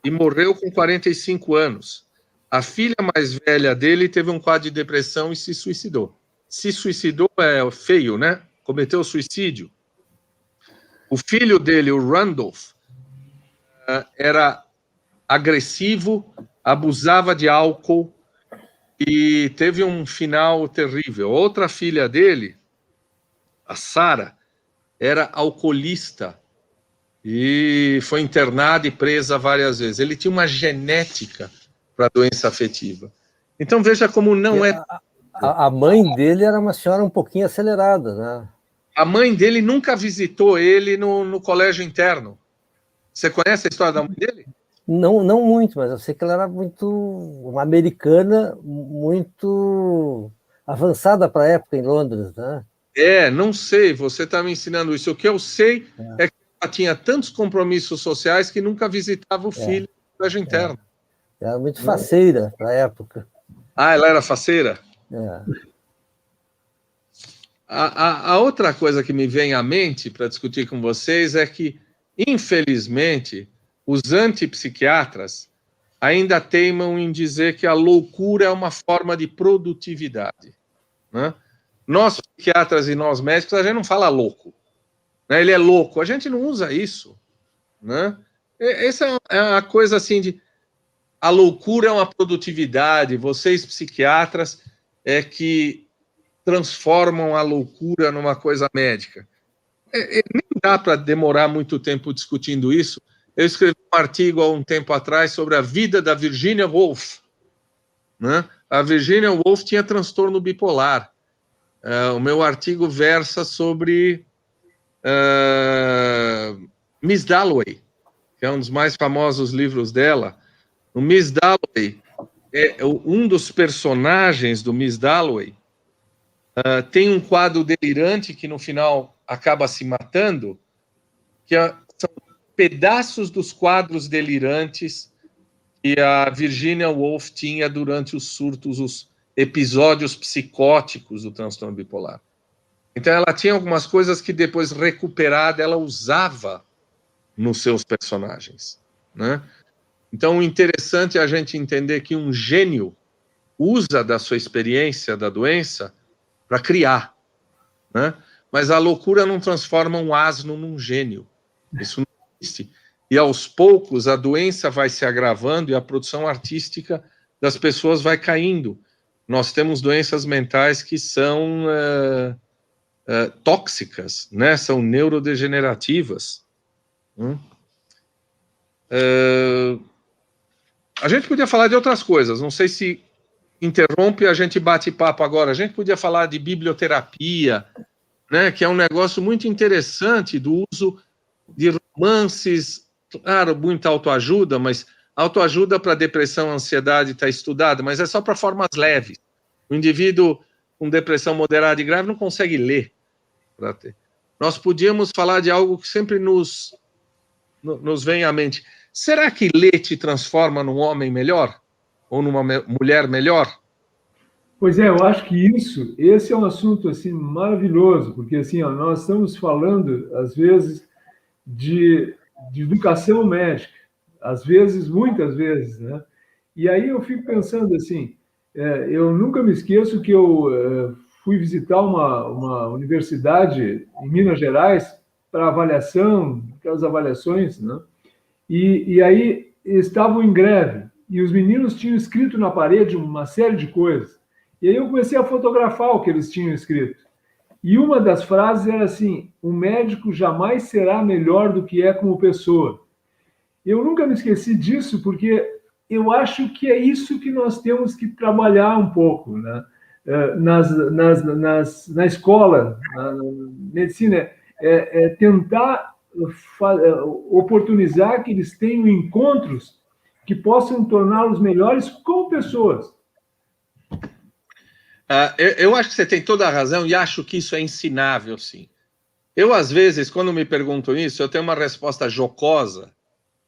e morreu com 45 anos. A filha mais velha dele teve um quadro de depressão e se suicidou. Se suicidou é feio, né? Cometeu suicídio. O filho dele, o Randolph, era agressivo, abusava de álcool e teve um final terrível. Outra filha dele, a Sarah, era alcoolista e foi internada e presa várias vezes. Ele tinha uma genética para doença afetiva. Então veja como não é... A mãe dele era uma senhora um pouquinho acelerada, né? A mãe dele nunca visitou ele no colégio interno. Você conhece a história da mãe dele? Não, não muito, mas eu sei que ela era uma americana muito avançada para a época em Londres, né? Não sei, você está me ensinando isso. O que eu sei é que ela tinha tantos compromissos sociais que nunca visitava o filho no colégio interno. Era muito faceira para a época. Ah, ela era faceira? É. A outra coisa que me vem à mente para discutir com vocês é que, infelizmente, os antipsiquiatras ainda teimam em dizer que a loucura é uma forma de produtividade. Né? Nós, psiquiatras e nós médicos, a gente não fala louco. Né? Ele é louco. A gente não usa isso. Né? Essa é a coisa assim de... A loucura é uma produtividade. Vocês, psiquiatras, é que transformam a loucura numa coisa médica. Nem dá para demorar muito tempo discutindo isso. Eu escrevi um artigo há um tempo atrás sobre a vida da Virginia Woolf. Né? A Virginia Woolf tinha transtorno bipolar. O meu artigo versa sobre Miss Dalloway, que é um dos mais famosos livros dela. O Miss Dalloway, um dos personagens do Miss Dalloway, tem um quadro delirante que no final acaba se matando, que são pedaços dos quadros delirantes que a Virginia Woolf tinha durante os surtos, os episódios psicóticos do transtorno bipolar. Então ela tinha algumas coisas que depois recuperada ela usava nos seus personagens, né? Então o interessante é a gente entender que um gênio usa da sua experiência da doença para criar, né? Mas a loucura não transforma um asno num gênio. Isso não existe. E aos poucos a doença vai se agravando e a produção artística das pessoas vai caindo. Nós temos doenças mentais que são tóxicas, né? São neurodegenerativas. A gente podia falar de outras coisas, não sei se interrompe, a gente bate papo agora. A gente podia falar de biblioterapia, né, que é um negócio muito interessante do uso de romances, claro, muita autoajuda, mas autoajuda para depressão, ansiedade está estudada, mas é só para formas leves. O indivíduo com depressão moderada e grave não consegue ler para ter. Nós podíamos falar de algo que sempre nos vem à mente. Será que ler te transforma num homem melhor? Ou numa mulher melhor? Pois é, eu acho que esse é um assunto assim maravilhoso, porque assim, nós estamos falando, às vezes, de educação médica, às vezes, muitas vezes, né? E aí eu fico pensando assim, eu nunca me esqueço que eu fui visitar uma universidade em Minas Gerais para avaliação, aquelas avaliações, né? E aí estavam em greve, e os meninos tinham escrito na parede uma série de coisas. E aí eu comecei a fotografar o que eles tinham escrito. E uma das frases era assim: o médico jamais será melhor do que é como pessoa. Eu nunca me esqueci disso, porque eu acho que é isso que nós temos que trabalhar um pouco, né? Na escola, na medicina, tentar oportunizar que eles tenham encontros que possam torná-los melhores como pessoas. Eu acho que você tem toda a razão e acho que isso é ensinável, sim. Eu, às vezes, quando me perguntam isso, eu tenho uma resposta jocosa,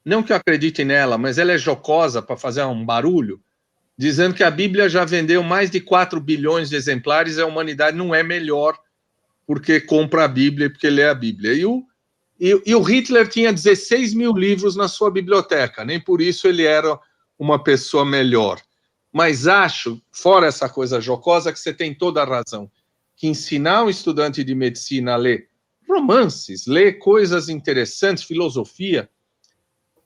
não que eu acredite nela, mas ela é jocosa para fazer um barulho, dizendo que a Bíblia já vendeu mais de 4 bilhões de exemplares e a humanidade não é melhor porque compra a Bíblia e porque lê a Bíblia. E o Hitler tinha 16 mil livros na sua biblioteca, nem por isso ele era uma pessoa melhor. Mas acho, fora essa coisa jocosa, que você tem toda a razão, que ensinar um estudante de medicina a ler romances, ler coisas interessantes, filosofia,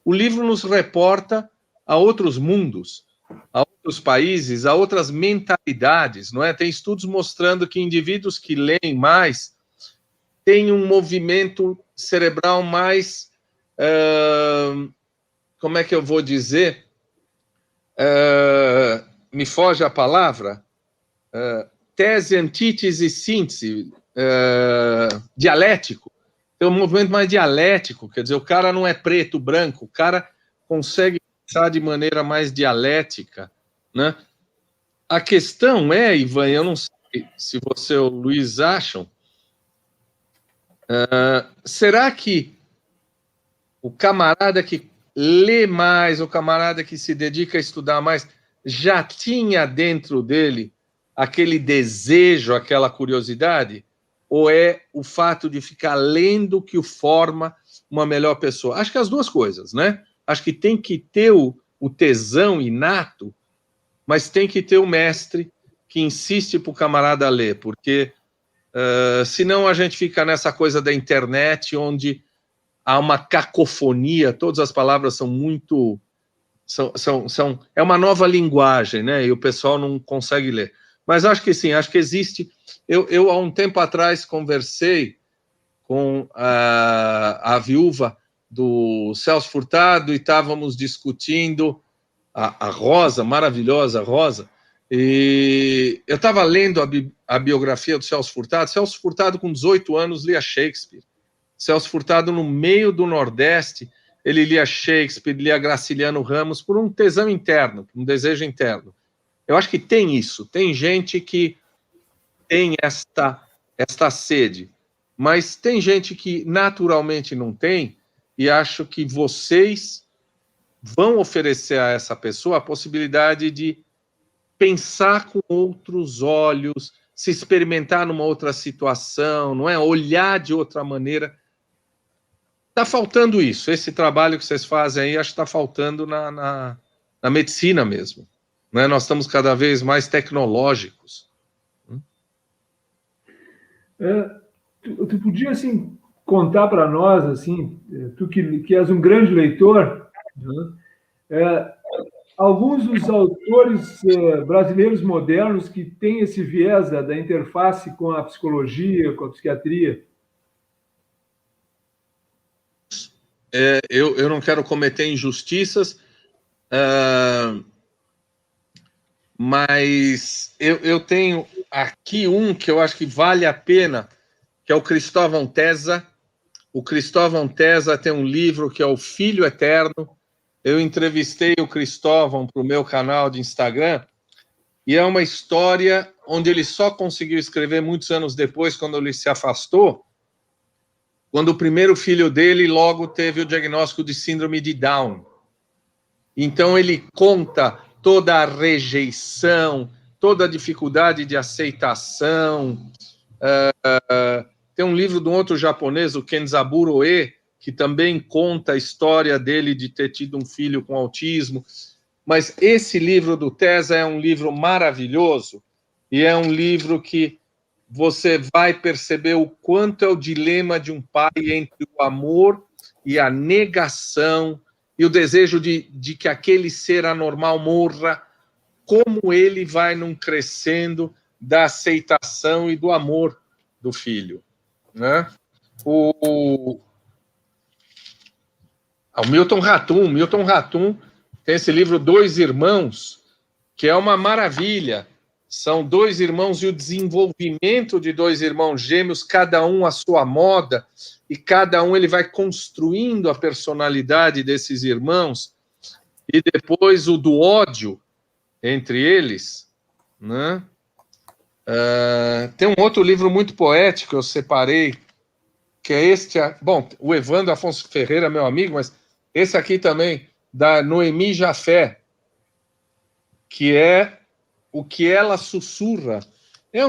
o livro nos reporta a outros mundos, a outros países, a outras mentalidades, não é? Tem estudos mostrando que indivíduos que leem mais têm um movimento cerebral mais, como é que eu vou dizer? Me foge a palavra, tese, antítese, síntese, dialético. Tem um movimento mais dialético, quer dizer, o cara não é preto, branco, o cara consegue pensar de maneira mais dialética, né? A questão é, Ivan, eu não sei se você ou o Luiz acham, será que o camarada que lê mais, o camarada que se dedica a estudar mais, já tinha dentro dele aquele desejo, aquela curiosidade? Ou é o fato de ficar lendo que o forma uma melhor pessoa? Acho que as duas coisas, né? Acho que tem que ter o tesão inato, mas tem que ter o mestre que insiste para o camarada ler, porque senão a gente fica nessa coisa da internet, onde há uma cacofonia, todas as palavras são muito... é uma nova linguagem, né? E o pessoal não consegue ler. Mas acho que sim, acho que existe... Eu há um tempo atrás, conversei com a viúva do Celso Furtado e estávamos discutindo a Rosa, maravilhosa Rosa, e eu estava lendo a biografia do Celso Furtado. Celso Furtado, com 18 anos, lia Shakespeare. Celso Furtado, no meio do Nordeste, ele lia Shakespeare, lia Graciliano Ramos, por um tesão interno, por um desejo interno. Eu acho que tem isso, tem gente que tem esta sede, mas tem gente que naturalmente não tem, e acho que vocês vão oferecer a essa pessoa a possibilidade de pensar com outros olhos, se experimentar numa outra situação, não é? Olhar de outra maneira. Está faltando isso, esse trabalho que vocês fazem aí, acho que está faltando na medicina mesmo, né? Nós estamos cada vez mais tecnológicos. Tu podia, assim, contar para nós, assim, tu que és um grande leitor, né? Alguns dos autores brasileiros modernos que têm esse viés da interface com a psicologia, com a psiquiatria. Eu não quero cometer injustiças, mas eu tenho aqui um que eu acho que vale a pena, que é o Cristóvão Tesa. O Cristóvão Tesa tem um livro que é O Filho Eterno. Eu entrevistei o Cristóvão para o meu canal de Instagram, e é uma história onde ele só conseguiu escrever muitos anos depois, quando ele se afastou, quando o primeiro filho dele logo teve o diagnóstico de síndrome de Down. Então ele conta toda a rejeição, toda a dificuldade de aceitação. Tem um livro de um outro japonês, o Kenzaburo E, que também conta a história dele de ter tido um filho com autismo. Mas esse livro do Tesa é um livro maravilhoso, e é um livro que você vai perceber o quanto é o dilema de um pai entre o amor e a negação, e o desejo de que aquele ser anormal morra, como ele vai num crescendo da aceitação e do amor do filho, né? O Milton Ratum tem esse livro Dois Irmãos, que é uma maravilha. São dois irmãos e o desenvolvimento de dois irmãos gêmeos, cada um à sua moda, e cada um ele vai construindo a personalidade desses irmãos, e depois o do ódio entre eles, né? Tem um outro livro muito poético, eu separei que é este... Bom, o Evandro Afonso Ferreira, meu amigo, mas esse aqui também, da Noemi Jafé, que é O que ela sussurra. É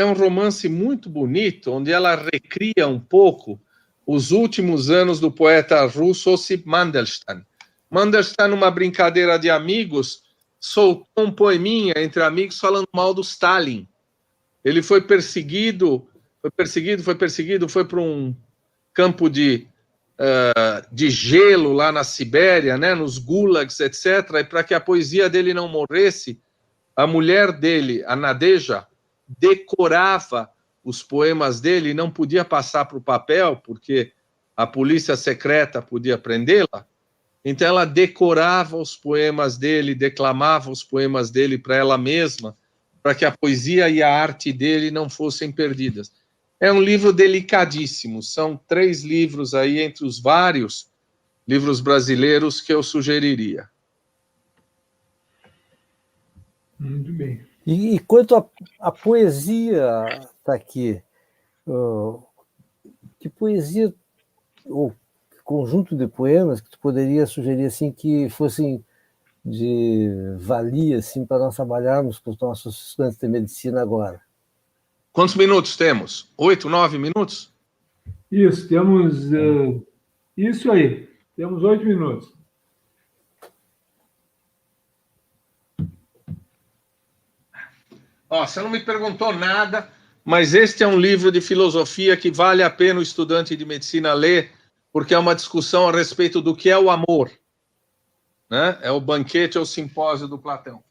um romance muito bonito, onde ela recria um pouco os últimos anos do poeta russo Osip Mandelstam. Mandelstam, numa brincadeira de amigos, soltou um poeminha entre amigos falando mal do Stalin. Ele foi perseguido, foi para um campo de gelo lá na Sibéria, né, nos gulags, etc. E para que a poesia dele não morresse, a mulher dele, a Nadeja, decorava os poemas dele e não podia passar para o papel, porque a polícia secreta podia prendê-la. Então ela decorava os poemas dele, declamava os poemas dele para ela mesma, para que a poesia e a arte dele não fossem perdidas. É um livro delicadíssimo, são 3 livros aí entre os vários livros brasileiros que eu sugeriria. Muito bem. E quanto à poesia, está aqui, que poesia ou conjunto de poemas que tu poderia sugerir assim que fossem de valia assim para nós trabalharmos com os nossos estudantes de medicina agora? Quantos minutos temos? 8, 9 minutos? Isso, temos... isso aí, temos 8 minutos. Você não me perguntou nada, mas este é um livro de filosofia que vale a pena o estudante de medicina ler, porque é uma discussão a respeito do que é o amor. Né? É o banquete ou simpósio do Platão.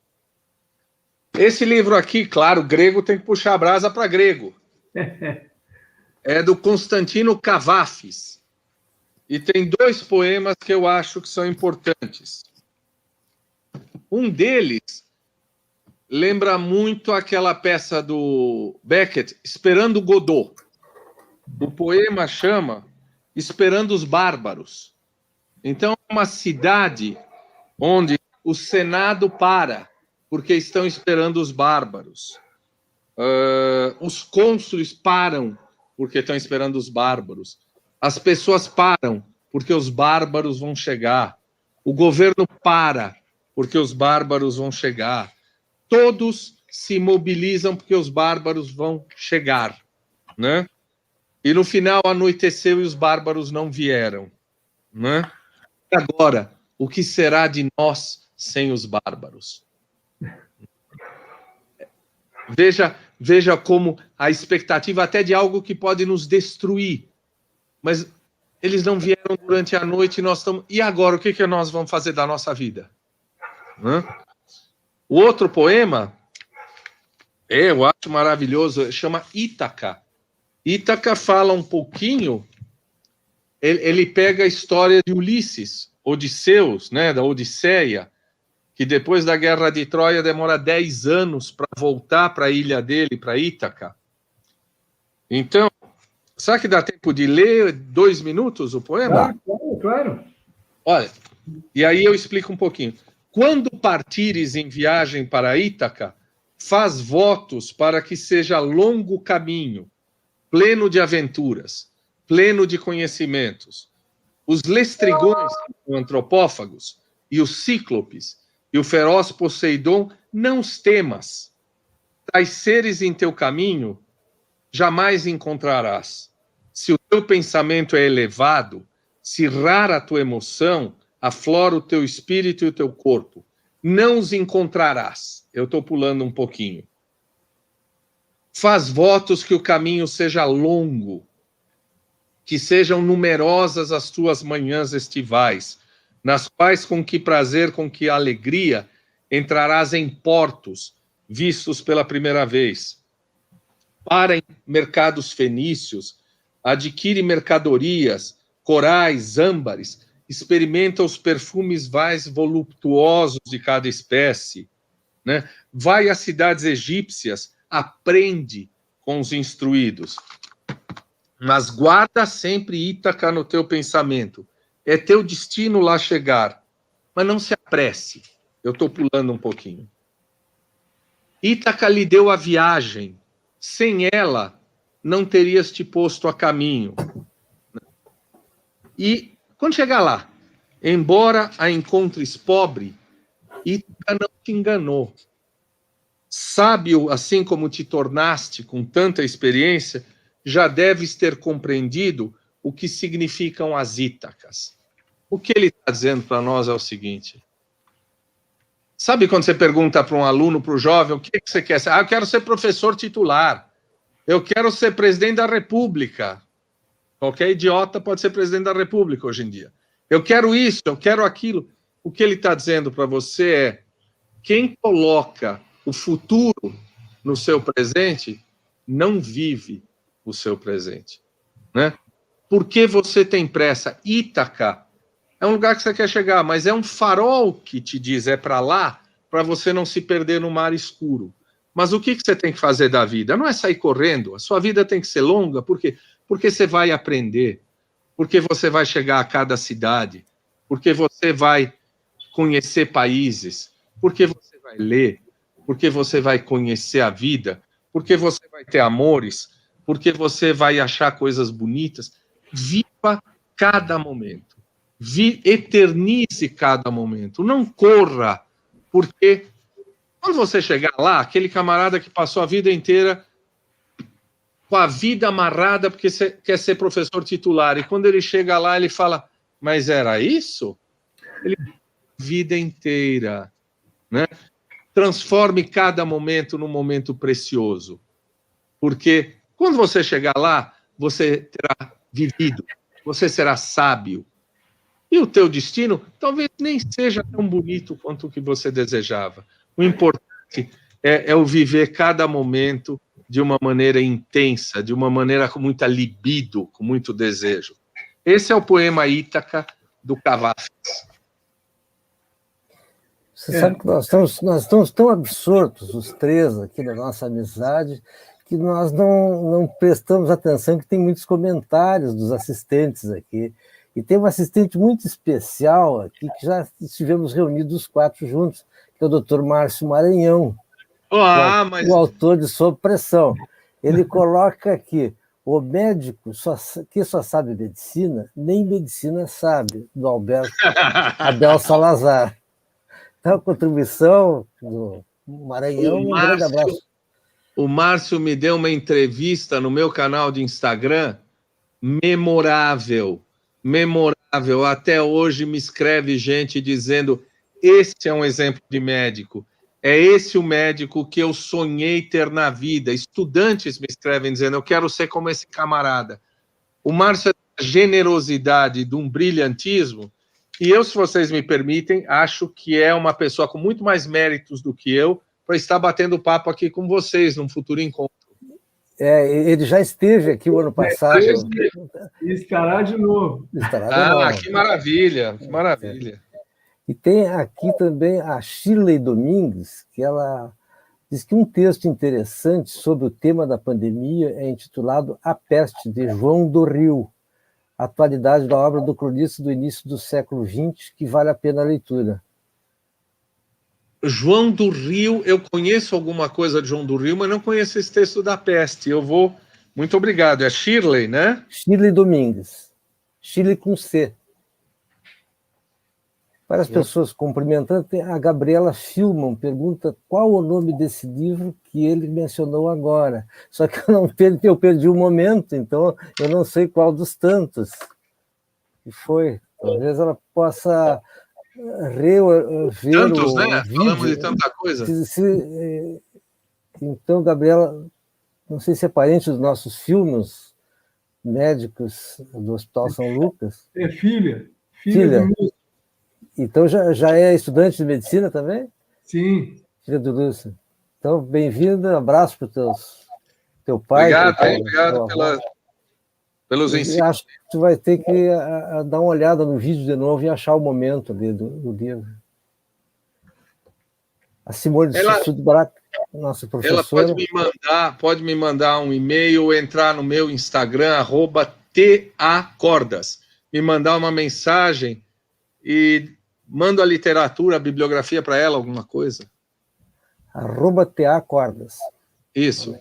Esse livro aqui, claro, grego tem que puxar a brasa para grego. É do Constantino Cavafis. E tem 2 poemas que eu acho que são importantes. Um deles lembra muito aquela peça do Beckett, Esperando Godot. O poema chama Esperando os Bárbaros. Então, é uma cidade onde o Senado para, porque estão esperando os bárbaros. Os cônsules param, porque estão esperando os bárbaros. As pessoas param, porque os bárbaros vão chegar. O governo para, porque os bárbaros vão chegar. Todos se mobilizam porque os bárbaros vão chegar, né? E no final anoiteceu e os bárbaros não vieram, né? E agora, o que será de nós sem os bárbaros? Veja como a expectativa até de algo que pode nos destruir, mas eles não vieram durante a noite e nós estamos... E agora, o que nós vamos fazer da nossa vida? O outro poema, eu acho maravilhoso, chama Ítaca. Ítaca fala um pouquinho, ele pega a história de Ulisses, Odisseus, né, da Odisseia, que depois da Guerra de Troia demora 10 anos para voltar para a ilha dele, para Ítaca. Então, será que dá tempo de ler 2 minutos o poema? Claro. Olha, e aí eu explico um pouquinho. Quando partires em viagem para Ítaca, faz votos para que seja longo caminho, pleno de aventuras, pleno de conhecimentos. Os lestrigões, os antropófagos, e os cíclopes, e o feroz Poseidon, não os temas. Tais seres em teu caminho jamais encontrarás. Se o teu pensamento é elevado, se rara a tua emoção, aflora o teu espírito e o teu corpo. Não os encontrarás. Eu estou pulando um pouquinho. Faz votos que o caminho seja longo, que sejam numerosas as tuas manhãs estivais, nas quais com que prazer, com que alegria, entrarás em portos, vistos pela primeira vez. Para em mercados fenícios, adquire mercadorias, corais, âmbares, experimenta os perfumes mais voluptuosos de cada espécie, né? Vai às cidades egípcias, aprende com os instruídos. Mas guarda sempre Ítaca no teu pensamento. É teu destino lá chegar. Mas não se apresse. Eu estou pulando um pouquinho. Ítaca lhe deu a viagem. Sem ela, não terias te posto a caminho. E quando chegar lá, embora a encontres pobre, Ítaca não te enganou. Sábio, assim como te tornaste com tanta experiência, já deves ter compreendido o que significam as Ítacas. O que ele está dizendo para nós é o seguinte: sabe quando você pergunta para um aluno, para o jovem, o que você quer ser? Eu quero ser professor titular. Eu quero ser presidente da República. Qualquer idiota pode ser presidente da República hoje em dia. Eu quero isso, eu quero aquilo. O que ele está dizendo para você é: quem coloca o futuro no seu presente não vive o seu presente, né? Por que você tem pressa? Ítaca é um lugar que você quer chegar, mas é um farol que te diz é para lá, para você não se perder no mar escuro. Mas o que você tem que fazer da vida? Não é sair correndo. A sua vida tem que ser longa. Por quê? Porque você vai aprender, porque você vai chegar a cada cidade, porque você vai conhecer países, porque você vai ler, porque você vai conhecer a vida, porque você vai ter amores, porque você vai achar coisas bonitas. Viva cada momento. Eternize cada momento. Não corra, porque quando você chegar lá, aquele camarada que passou a vida inteira com a vida amarrada porque você quer ser professor titular, e quando ele chega lá, ele fala, mas era isso? Ele a vida inteira, né? Transforme cada momento num momento precioso, porque quando você chegar lá, você terá vivido, você será sábio, e o teu destino talvez nem seja tão bonito quanto o que você desejava. O importante é o viver cada momento de uma maneira intensa, de uma maneira com muita libido, com muito desejo. Esse é o poema Ítaca, do Cavafis. Você sabe que nós estamos tão absortos, os três aqui na nossa amizade, que nós não prestamos atenção, que tem muitos comentários dos assistentes aqui. E tem um assistente muito especial aqui, que já estivemos reunidos os quatro juntos, que é o Dr. Márcio Maranhão, o autor de Sob Pressão. Ele coloca aqui, o médico que só sabe medicina, nem medicina sabe, do Abel Salazar. Então, a contribuição do Maranhão, um grande abraço. O Márcio me deu uma entrevista no meu canal de Instagram, memorável. Até hoje me escreve gente dizendo, esse é um exemplo de médico. É esse o médico que eu sonhei ter na vida. Estudantes me escrevem dizendo, eu quero ser como esse camarada. O Márcio é de generosidade, de um brilhantismo, e eu, se vocês me permitem, acho que é uma pessoa com muito mais méritos do que eu para estar batendo papo aqui com vocês num futuro encontro. Ele já esteve aqui o ano passado. E estará de novo. Que maravilha, que maravilha. E tem aqui também a Shirley Domingues, que ela diz que um texto interessante sobre o tema da pandemia é intitulado A Peste, de João do Rio, atualidade da obra do cronista do início do século XX, que vale a pena a leitura. João do Rio, eu conheço alguma coisa de João do Rio, mas não conheço esse texto da peste. Eu vou... Muito obrigado. É Shirley, né? Shirley Domingues. Shirley com C. Várias pessoas cumprimentando. A Gabriela Filman pergunta qual o nome desse livro que ele mencionou agora. Só que eu perdi o momento, então eu não sei qual dos tantos. E foi. Talvez ela possa... ver tantos, o né? vídeo. Falamos de tanta coisa. Então, Gabriela, não sei se é parente dos nossos filmes médicos do Hospital São Lucas. É filha. Então, já é estudante de medicina também? Sim. Filha do Lúcio. Então, bem-vinda, abraço para o teu pai. Obrigado pelos ensinos. Acho que tu vai ter que dar uma olhada no vídeo de novo e achar o momento ali do livro. A Simone Sudbrack, nossa professora. Ela pode me mandar um e-mail, entrar no meu Instagram, @tacordas, me mandar uma mensagem e mando a literatura, a bibliografia para ela, alguma coisa. @tacordas. Isso.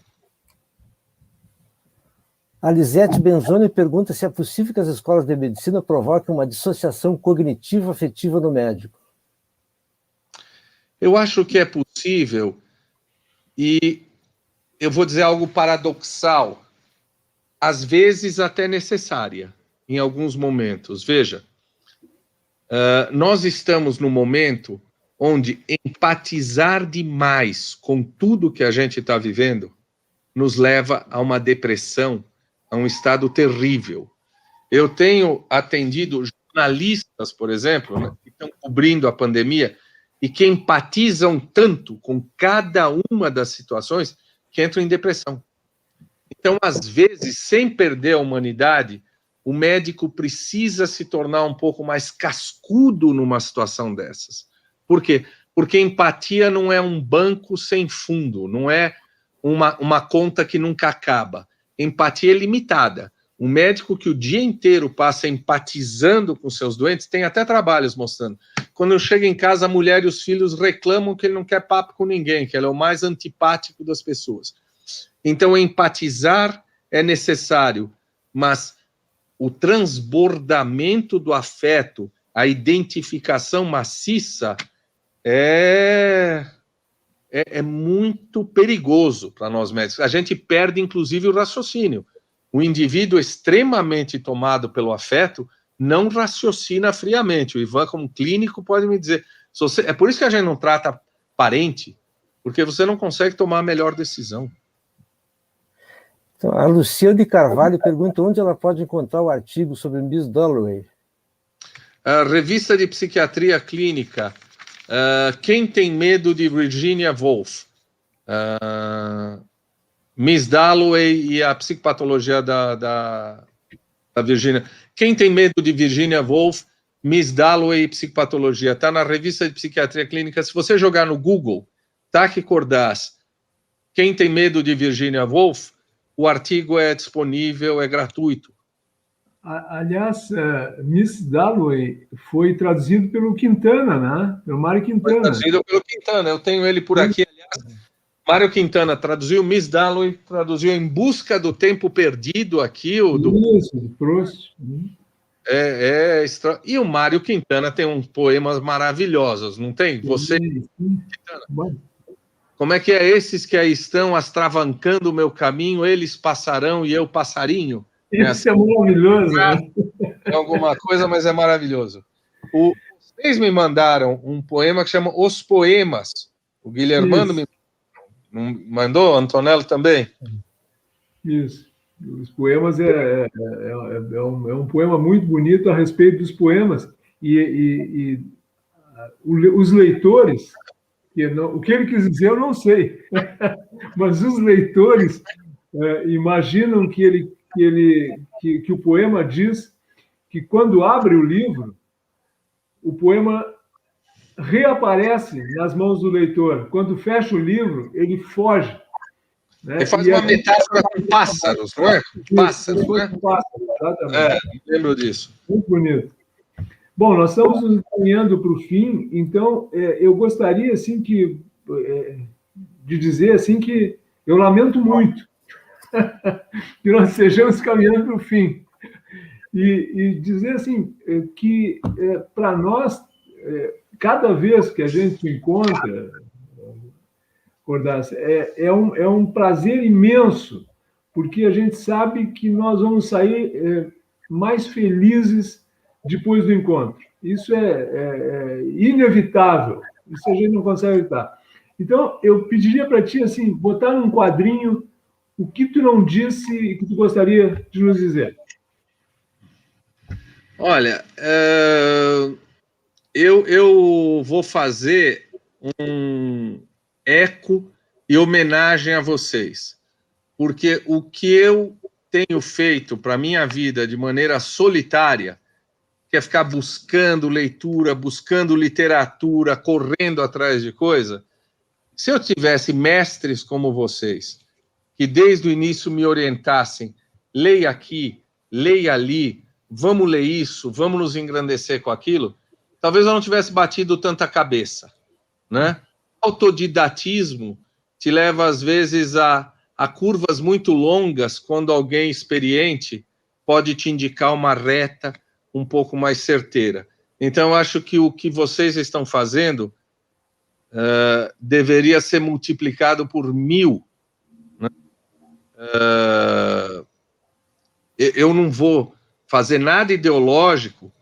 A Lisete Benzoni pergunta se é possível que as escolas de medicina provoquem uma dissociação cognitiva afetiva no médico. Eu acho que é possível, e eu vou dizer algo paradoxal, às vezes até necessária, em alguns momentos. Veja, nós estamos num momento onde empatizar demais com tudo que a gente está vivendo nos leva a uma depressão, a um estado terrível. Eu tenho atendido jornalistas, por exemplo, né, que estão cobrindo a pandemia e que empatizam tanto com cada uma das situações que entram em depressão. Então, às vezes, sem perder a humanidade, o médico precisa se tornar um pouco mais cascudo numa situação dessas. Por quê? Porque empatia não é um banco sem fundo, não é uma conta que nunca acaba. Empatia é limitada. Um médico que o dia inteiro passa empatizando com seus doentes, tem até trabalhos mostrando. Quando chega em casa, a mulher e os filhos reclamam que ele não quer papo com ninguém, que ele é o mais antipático das pessoas. Então, empatizar é necessário, mas o transbordamento do afeto, a identificação maciça, é muito perigoso para nós médicos. A gente perde, inclusive, o raciocínio. O indivíduo extremamente tomado pelo afeto não raciocina friamente. O Ivan, como clínico, pode me dizer. É por isso que a gente não trata parente, porque você não consegue tomar a melhor decisão. Então, a Lucia de Carvalho pergunta onde ela pode encontrar o artigo sobre Miss Dalloway. A revista de Psiquiatria Clínica, Quem Tem Medo de Virginia Woolf. Miss Dalloway e a psicopatologia da Virginia. Quem tem medo de Virginia Woolf, Miss Dalloway e psicopatologia. Está na revista de Psiquiatria Clínica. Se você jogar no Google, Taki Cordaz, Quem Tem Medo de Virginia Woolf, o artigo é disponível, é gratuito. Aliás, Miss Dalloway foi traduzido pelo Quintana, né? Pelo Mário Quintana. Foi traduzido pelo Quintana, eu tenho ele por aqui, aliás. Mário Quintana traduziu Miss Dalloway, traduziu Em Busca do Tempo Perdido aqui. Isso, do Proust. E o Mário Quintana tem uns poemas maravilhosos, não tem? Você, Quintana. Como é que é? Esses que aí estão astravancando o meu caminho, eles passarão e eu passarinho. Isso é maravilhoso. Né? É alguma coisa, mas é maravilhoso. Vocês me mandaram um poema que chama Os Poemas. O Guilhermano me mandou, Antonello também? Isso. Os poemas é um poema muito bonito a respeito dos poemas. E os leitores, o que ele quis dizer eu não sei, mas os leitores imaginam que o poema diz que quando abre o livro, o poema reaparece nas mãos do leitor. Quando fecha o livro, ele foge. Né? Ele faz uma metáfora com pássaros, não é? Pássaros, não é? Pássaros, exatamente. Lembro disso. Muito bonito. Bom, nós estamos nos encaminhando para o fim, então eu gostaria assim, de dizer assim, que eu lamento muito que nós estejamos caminhando para o fim. E dizer assim, que para nós, cada vez que a gente se encontra, Cordaz, é um prazer imenso, porque a gente sabe que nós vamos sair mais felizes depois do encontro. Isso é inevitável, isso a gente não consegue evitar. Então, eu pediria para ti, assim, botar num quadrinho o que tu não disse e que tu gostaria de nos dizer. Olha, eu vou fazer um eco e homenagem a vocês, porque o que eu tenho feito para a minha vida de maneira solitária, que é ficar buscando leitura, buscando literatura, correndo atrás de coisa, se eu tivesse mestres como vocês, que desde o início me orientassem, leia aqui, leia ali, vamos ler isso, vamos nos engrandecer com aquilo, talvez eu não tivesse batido tanta cabeça, né? Autodidatismo te leva, às vezes, a há curvas muito longas quando alguém experiente pode te indicar uma reta um pouco mais certeira. Então, eu acho que o que vocês estão fazendo deveria ser multiplicado por 1000. Né? Eu não vou fazer nada ideológico.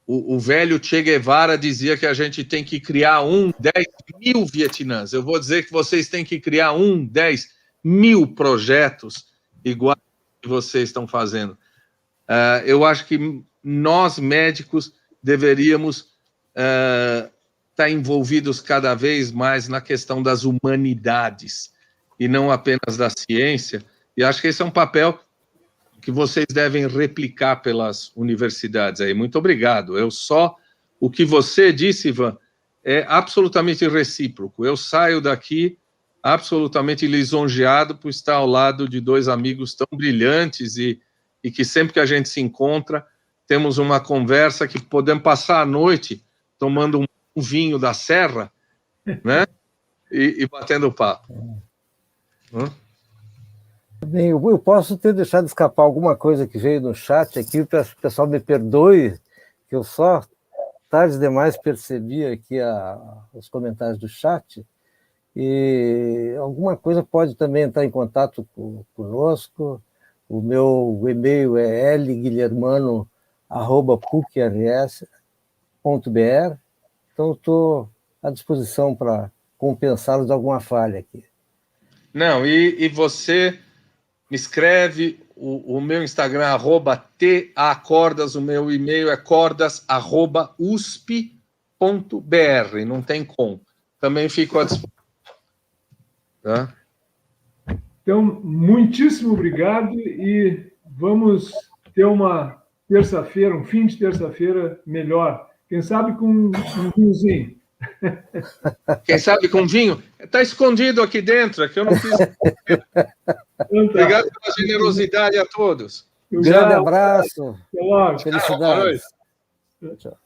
O velho Che Guevara dizia que a gente tem que criar 10 mil Vietnãs. Eu vou dizer que vocês têm que criar 10 mil projetos iguais que vocês estão fazendo. Eu acho que nós, médicos, deveríamos estar envolvidos cada vez mais na questão das humanidades e não apenas da ciência. E acho que esse é um papel que vocês devem replicar pelas universidades aí. Muito obrigado. O que você disse, Ivan, é absolutamente recíproco. Eu saio daqui absolutamente lisonjeado por estar ao lado de dois amigos tão brilhantes e que sempre que a gente se encontra, temos uma conversa que podemos passar a noite tomando um vinho da serra, né? E batendo papo. Bem, eu posso ter deixado escapar alguma coisa que veio no chat aqui, o pessoal me perdoe, que eu só tarde demais percebi aqui os comentários do chat, e alguma coisa pode também entrar em contato conosco. O meu e-mail é lguilhermano@pucrs.br, então estou à disposição para compensá-los de alguma falha aqui. Não, e você me escreve, o meu Instagram é @tacordas, o meu e-mail é cordas@usp.br, não tem com. Também fico à disposição. Tá? Então, muitíssimo obrigado e vamos ter uma terça-feira, um fim de terça-feira melhor. Quem sabe com um vinhozinho. Quem sabe com vinho? Está escondido aqui dentro, é que eu não fiz. Obrigado pela generosidade a todos. Um grande abraço. Até logo. Felicidades. Tchau.